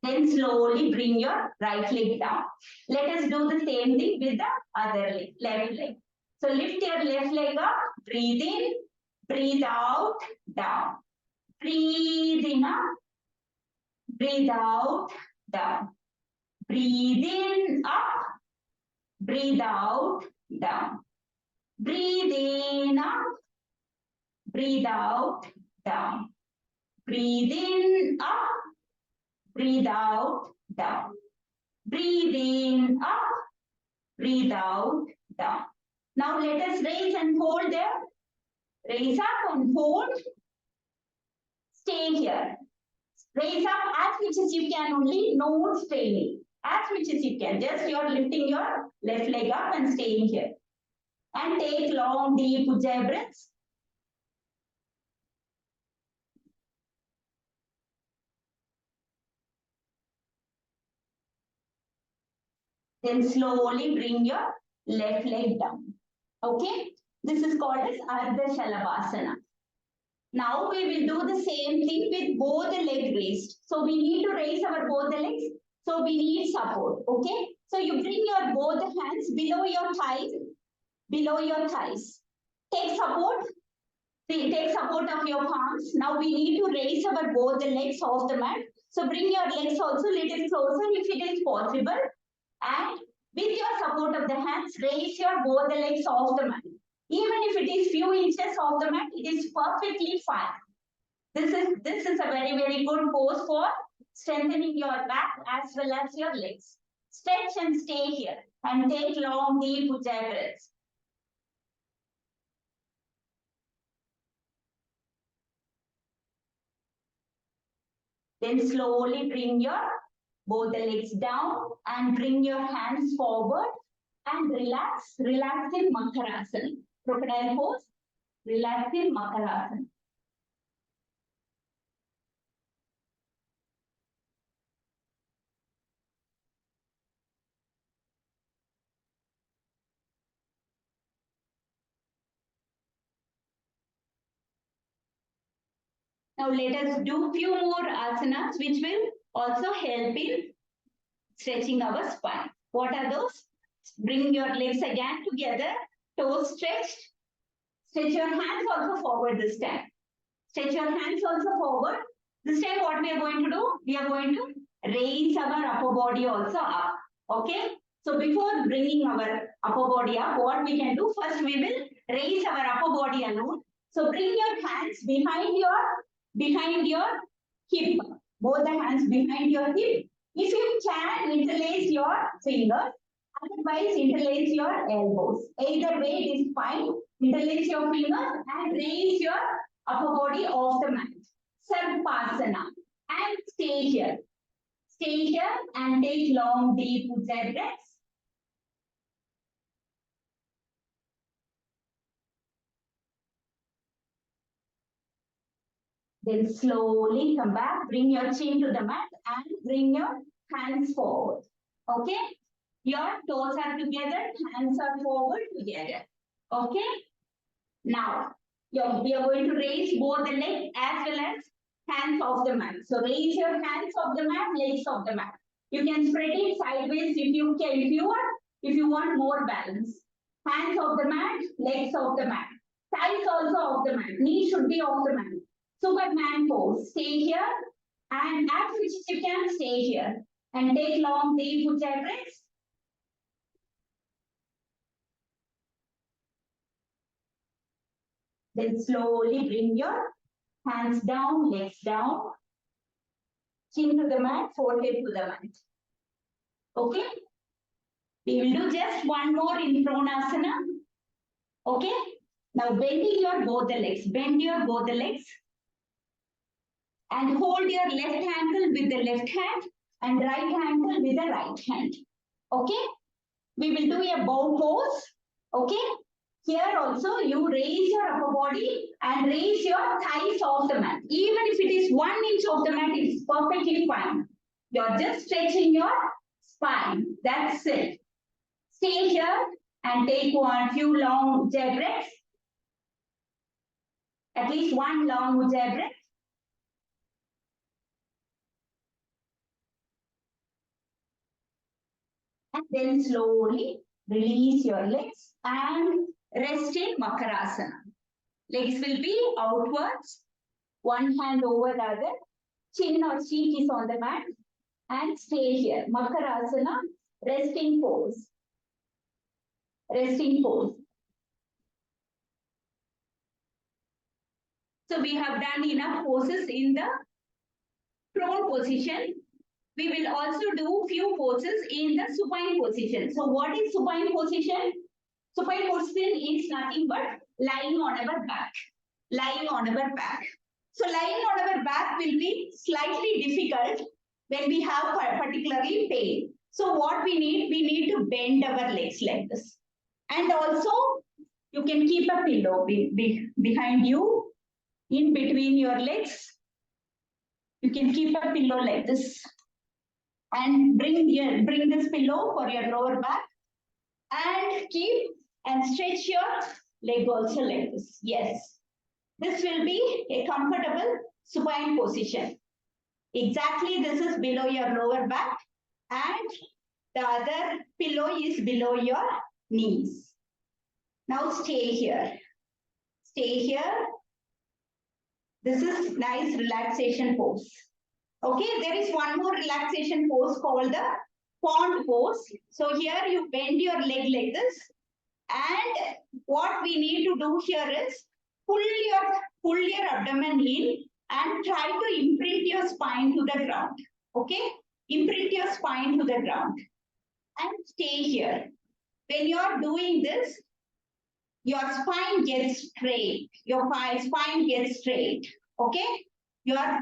Then slowly bring your right leg down. Let us do the same thing with the other leg, left leg. So lift your left leg up, breathe in, breathe out, down. Breathe in up, breathe out, down. Breathe in, up, breathe out, down. Breathe in, up, breathe out, down. Breathe in, up, breathe out, down. Breathe in, up, breathe out, down. Now let us raise and hold there. Raise up and hold. Stay here. Raise up as much as you can only, no straining. As much as you can. Just you're lifting your left leg up and staying here. And take long, deep Ujjayi breaths. Then slowly bring your left leg down. Okay? This is called as Ardha Shalabhasana. Now we will do the same thing with both the legs raised. So we need to raise our both the legs. So we need support. Okay? So you bring your both hands below your thighs. Below your thighs. Take support. Take support of your palms. Now we need to raise our both the legs off the mat. So bring your legs also a little closer if it is possible. And with your support of the hands, raise your both the legs off the mat. Even if it is few inches off the mat, it is perfectly fine. This is a very, very good pose for strengthening your back as well as your legs. Stretch and stay here and take long, deep Ujjayi breaths. Then slowly bring your both the legs down and bring your hands forward and relax. Relax in Makarasana. Crocodile pose. Relax in Makarasana. Now let us do few more asanas which will also help in stretching our spine. What are those? Bring your legs again together, toes stretched. Stretch your hands also forward this time. Stretch your hands also forward. This time what we are going to do? We are going to raise our upper body also up. Okay? So before bringing our upper body up, what we can do? First we will raise our upper body alone. So bring your hands behind your hip. Both the hands behind your hip. If you can, interlace your fingers. Otherwise, interlace your elbows. Either way, it is fine. Interlace your fingers and raise your upper body off the mat. Sarvasana. And stay here. Stay here and take long, deep Ujjayi breaths. Then slowly come back. Bring your chin to the mat and bring your hands forward. Okay? Your toes are together, hands are forward together. Okay? Now, we are going to raise both the legs as well as hands off the mat. So raise your hands off the mat, legs off the mat. You can spread it sideways if you want more balance. Hands off the mat, legs off the mat. Thighs also off the mat. Knees should be off the mat. Superman pose. Stay here And as much as you can, stay here and take long deep ujjayi breaths. Then slowly bring your hands down, legs down, chin to the mat, forehead to the mat. Okay? We will do just one more in pranasana. Okay? Now bending your both the legs. Bend your both the legs. And hold your left ankle with the left hand and right ankle with the right hand. Okay? We will do a bow pose. Okay? Here also you raise your upper body and raise your thighs off the mat. Even if it is 1 inch off the mat, it is perfectly fine. You are just stretching your spine. That's it. Stay here and take one few long ujjayi breaths. At least one long ujjayi breath. And then slowly release your legs and rest in Makarasana. Legs will be outwards, one hand over the other, chin or cheek is on the mat, and stay here. Makarasana, resting pose. Resting pose. So we have done enough poses in the prone position. We will also do few poses in the supine position. So what is supine position? Supine position is nothing but lying on our back. Lying on our back. So lying on our back will be slightly difficult when we have particularly pain. So what we need to bend our legs like this. And also you can keep a pillow behind you, in between your legs. You can keep a pillow like this. And bring this pillow for your lower back and keep and stretch your leg also like this. Yes, this will be a comfortable supine position. Exactly, this is below your lower back and the other pillow is below your knees. Now stay here. Stay here. This is nice relaxation pose. Okay, there is one more relaxation pose called the pond pose. So here you bend your leg like this. And what we need to do here is pull your abdomen in and try to imprint your spine to the ground. Okay, imprint your spine to the ground and stay here. When you are doing this, your spine gets straight. Your spine gets straight. Okay, you are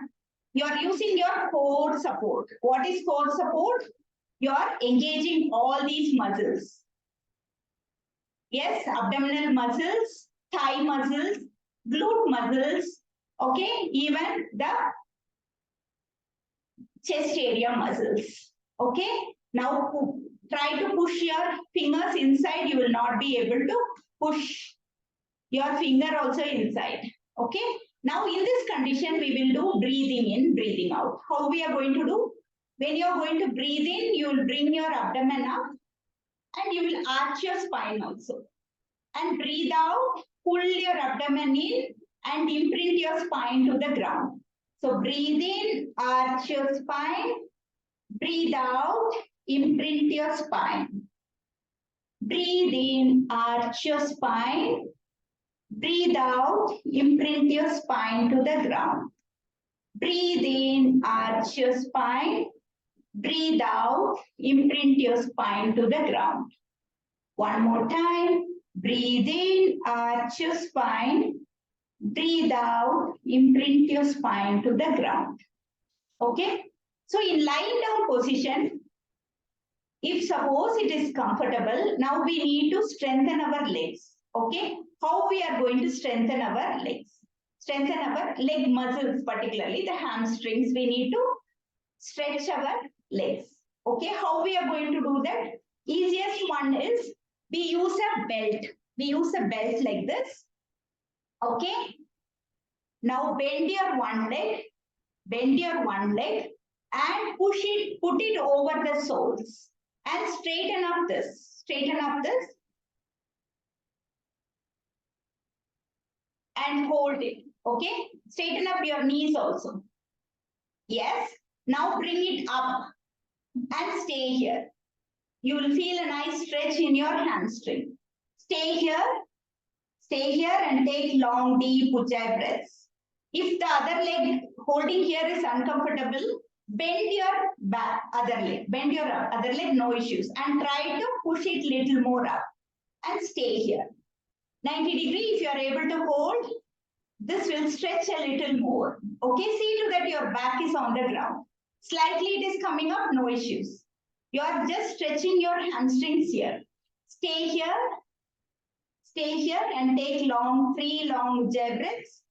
using your core support. What is core support? You are engaging all these muscles. Yes, abdominal muscles, thigh muscles, glute muscles, okay, even the chest area muscles. Okay, now try to push your fingers inside. You will not be able to push your finger also inside. Okay, now in this condition, we will do breathing in, breathing out. How we are going to do? When you are going to breathe in, you will bring your abdomen up and you will arch your spine also. And breathe out, pull your abdomen in and imprint your spine to the ground. So breathe in, arch your spine. Breathe out, imprint your spine. Breathe in, arch your spine. Breathe out, imprint your spine to the ground. Breathe in, arch your spine. Breathe out, imprint your spine to the ground. One more time. Breathe in, arch your spine. Breathe out, imprint your spine to the ground. Okay? So in lying down position, if suppose it is comfortable, now we need to strengthen our legs. Okay? How we are going to strengthen our legs? Strengthen our leg muscles, particularly the hamstrings. We need to stretch our legs. Okay? How we are going to do that? Easiest one is we use a belt. We use a belt like this. Okay? Now bend your one leg and put it over the soles and straighten up this and hold it. Okay? Straighten up your knees also. Yes. Now bring it up and stay here. You will feel a nice stretch in your hamstring. Stay here and take long, deep Ujjayi breaths. If the other leg holding here is uncomfortable, bend your bend your other leg, no issues, and try to push it little more up and stay here. 90 degree, if you are able to hold, this will stretch a little more. Okay, see to that your back is on the ground. Slightly it is coming up, no issues. You are just stretching your hamstrings here. Stay here and take long, 3 long Ujjayi breaths.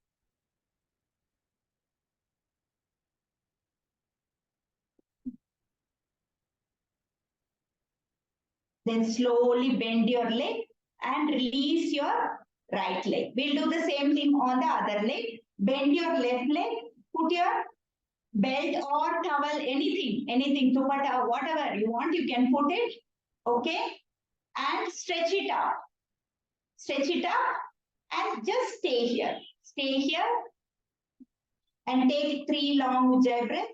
Then slowly bend your leg and release your right leg. We'll do the same thing on the other leg. Bend your left leg, put your belt or towel, anything, dupatta, whatever you want, you can put it, okay? And stretch it up and just stay here. Stay here and take 3 long Ujjayi breaths.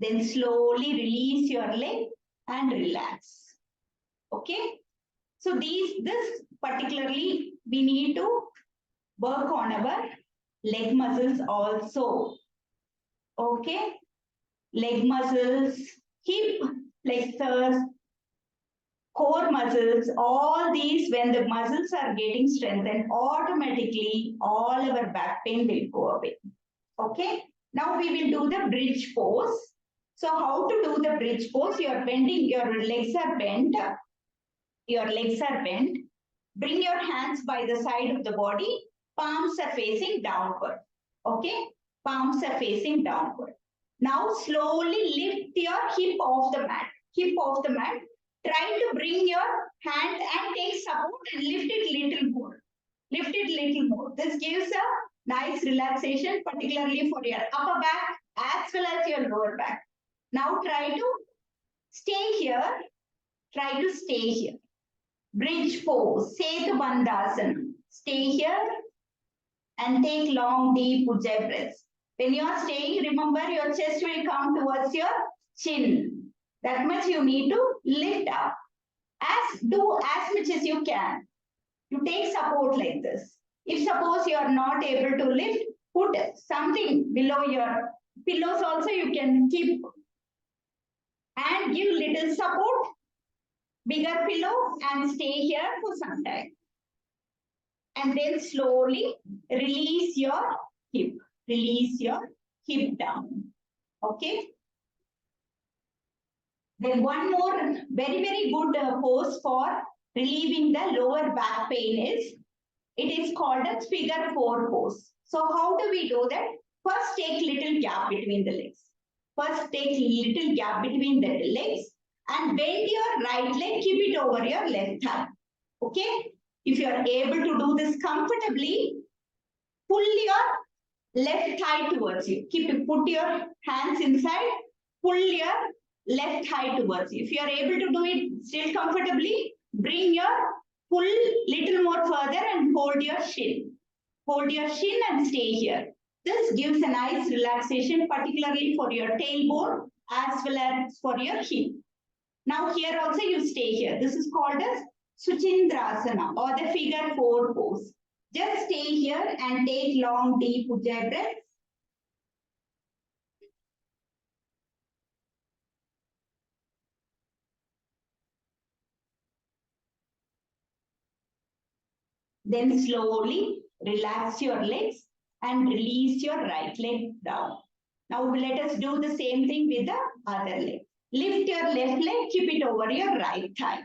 Then slowly release your leg and relax. Okay? So this particularly, we need to work on our leg muscles also. Okay? Leg muscles, hip flexors, core muscles, all these, when the muscles are getting strengthened, automatically all our back pain will go away. Okay? Now we will do the bridge pose. So how to do the bridge pose? You are bending, your legs are bent. Your legs are bent. Bring your hands by the side of the body. Palms are facing downward. Okay? Palms are facing downward. Now slowly lift your hip off the mat. Hip off the mat. Try to bring your hand and take support and lift it little more. Lift it little more. This gives a nice relaxation, particularly for your upper back as well as your lower back. Now try to stay here. Try to stay here. Bridge pose, Setu Bandhasana. Stay here and take long, deep Ujjayi breaths. When you are staying, remember your chest will come towards your chin. That much you need to lift up. Do as much as you can. You take support like this. If suppose you are not able to lift, put something below your pillows also you can keep and give little support, bigger pillow and stay here for some time. And then slowly release your hip. Release your hip down. Okay. Then one more very good pose for relieving the lower back pain is, it is called a figure 4 pose. So how do we do that? First take little gap between the legs. First take little gap between the legs and bend your right leg, keep it over your left thigh. Okay. If you are able to do this comfortably, pull your left thigh towards you. Put your hands inside, pull your left thigh towards you. If you are able to do it still comfortably, bring your pull little more further and hold your shin. Hold your shin and stay here. This gives a nice relaxation, particularly for your tailbone as well as for your hip. Now here also you stay here. This is called as Suchindrasana or the figure 4 pose. Just stay here and take long, deep Ujjayi breaths. Then slowly relax your legs and release your right leg down. Now let us do the same thing with the other leg. Lift your left leg, keep it over your right thigh.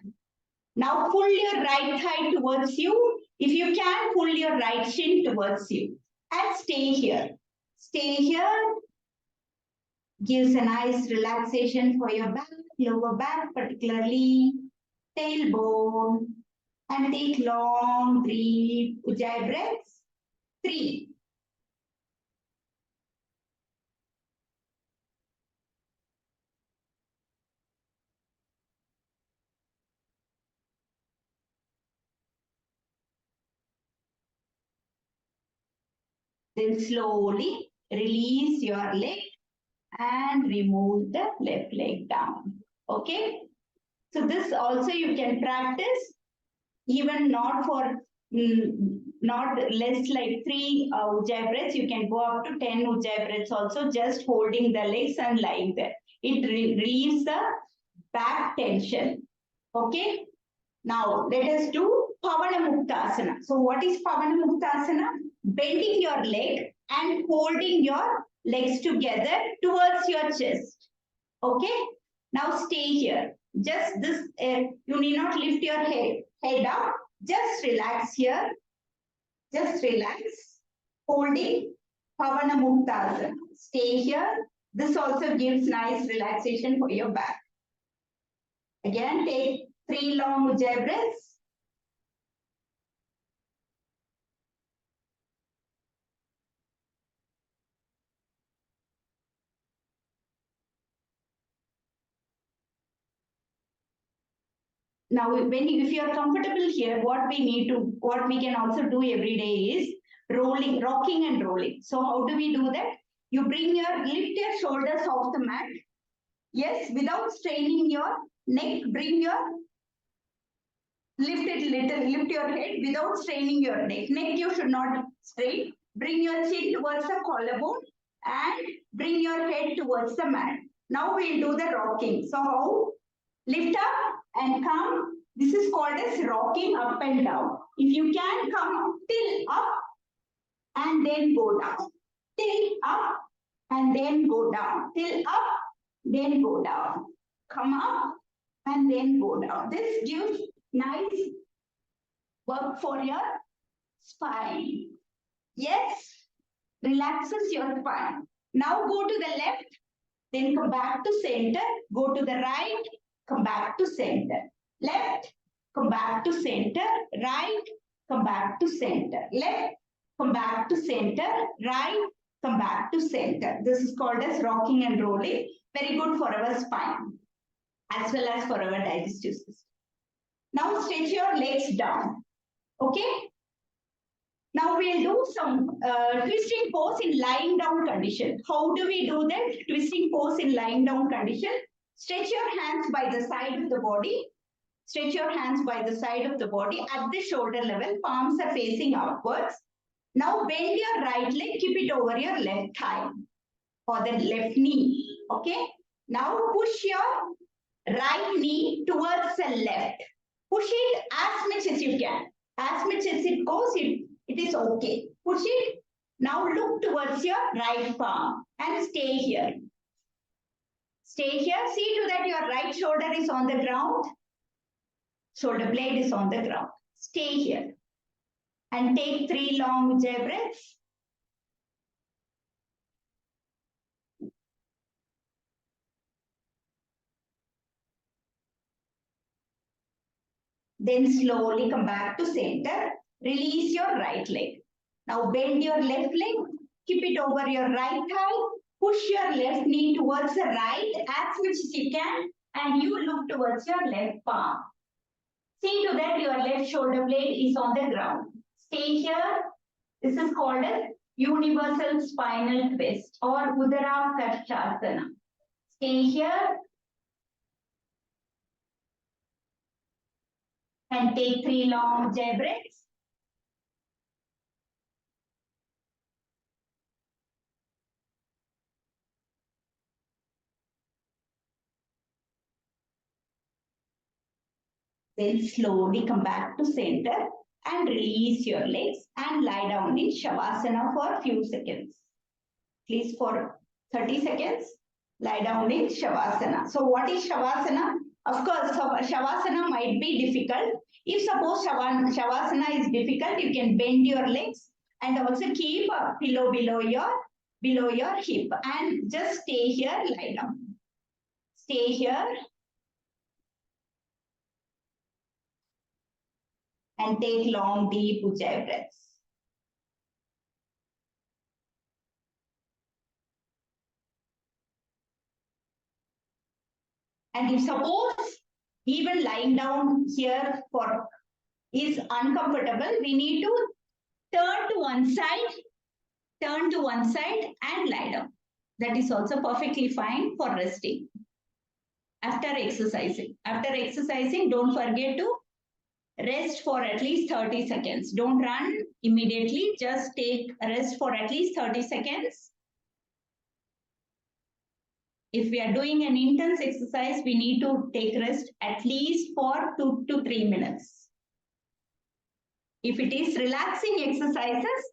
Now pull your right thigh towards you. If you can, pull your right shin towards you. And stay here. Stay here. Gives a nice relaxation for your back, lower back, particularly tailbone. And take long, deep Ujjayi breaths. 3. Then slowly release your leg and remove the left leg down. Okay. So this also you can practice even not for not less like 3 ujjayi breaths. You can go up to 10 ujjayi breaths also, just holding the legs and lying there. It relieves the back tension. Okay. Now let us do Pavana Muktasana. So what is Pavana Muktasana? Bending your leg and holding your legs together towards your chest. Okay. Now stay here. Just this, you need not lift your head up. Just relax here. Just relax. Holding Pavana Muktasana. Stay here. This also gives nice relaxation for your back. Again, take 3 long ujjayi breaths. Now, if you are comfortable here, what we can also do every day is rolling, rocking and rolling. So how do we do that? You lift your shoulders off the mat. Yes, without straining your neck, lift your head without straining your neck. Neck you should not strain. Bring your chin towards the collarbone and bring your head towards the mat. Now we'll do the rocking. So how? Lift up and come. This is called as rocking up and down. If you can come till up and then go down. Till up and then go down. Till up, then go down. Come up and then go down. This gives nice work for your spine. Yes, relaxes your spine. Now go to the left, then come back to center. Go to the right, come back to center. Left, come back to center. Right, come back to center. Left, come back to center. Right, come back to center. This is called as rocking and rolling. Very good for our spine as well as for our digestive system. Now stretch your legs down. Okay. Now we'll do some twisting pose in lying down condition. How do we do that? Twisting pose in lying down condition. Stretch your hands by the side of the body. Stretch your hands by the side of the body at the shoulder level. Palms are facing upwards. Now bend your right leg. Keep it over your left thigh or the left knee. Okay. Now push your right knee towards the left. Push it as much as you can. As much as it goes, it is okay. Push it. Now look towards your right palm and stay here. Stay here. See to that your right shoulder is on the ground. Shoulder blade is on the ground. Stay here. And take 3 long ujjayi breaths. Then slowly come back to center. Release your right leg. Now bend your left leg. Keep it over your right thigh. Push your left knee towards the right as much as you can. And you look towards your left palm. See to that your left shoulder blade is on the ground. Stay here. This is called a universal spinal twist or Udara Karshasana. Stay here. And take 3 long ujjayi breaths. Then slowly come back to center and release your legs and lie down in Shavasana for a few seconds. Please for 30 seconds, lie down in Shavasana. So what is Shavasana? Of course, Shavasana might be difficult. If suppose Shavasana is difficult, you can bend your legs and also keep a pillow below your hip and just stay here, lie down. Stay here. And take long, deep ujjayi breaths. And if suppose even lying down here is uncomfortable, we need to turn to one side turn to one side and lie down. That is also perfectly fine for resting after exercising. After exercising, don't forget to rest for at least 30 seconds. Don't run immediately. Just take a rest for at least 30 seconds. If we are doing an intense exercise, we need to take rest at least for 2 to 3 minutes. If it is relaxing exercises,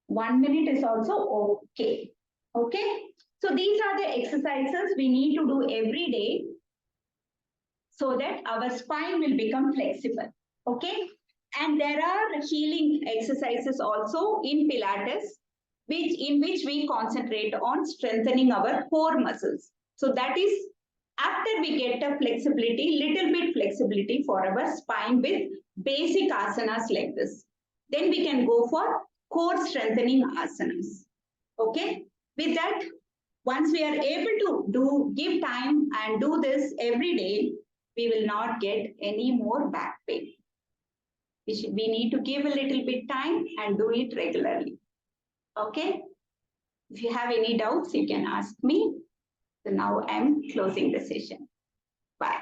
1 minute is also okay. Okay. So these are the exercises we need to do every day so that our spine will become flexible. Okay. And there are healing exercises also in Pilates, in which we concentrate on strengthening our core muscles. So that is after we get a flexibility, little bit flexibility for our spine with basic asanas like this. Then we can go for core strengthening asanas. Okay. With that, once we are able to give time and do this every day, we will not get any more back pain. We need to give a little bit time and do it regularly. Okay. If you have any doubts, you can ask me. So now I'm closing the session. Bye.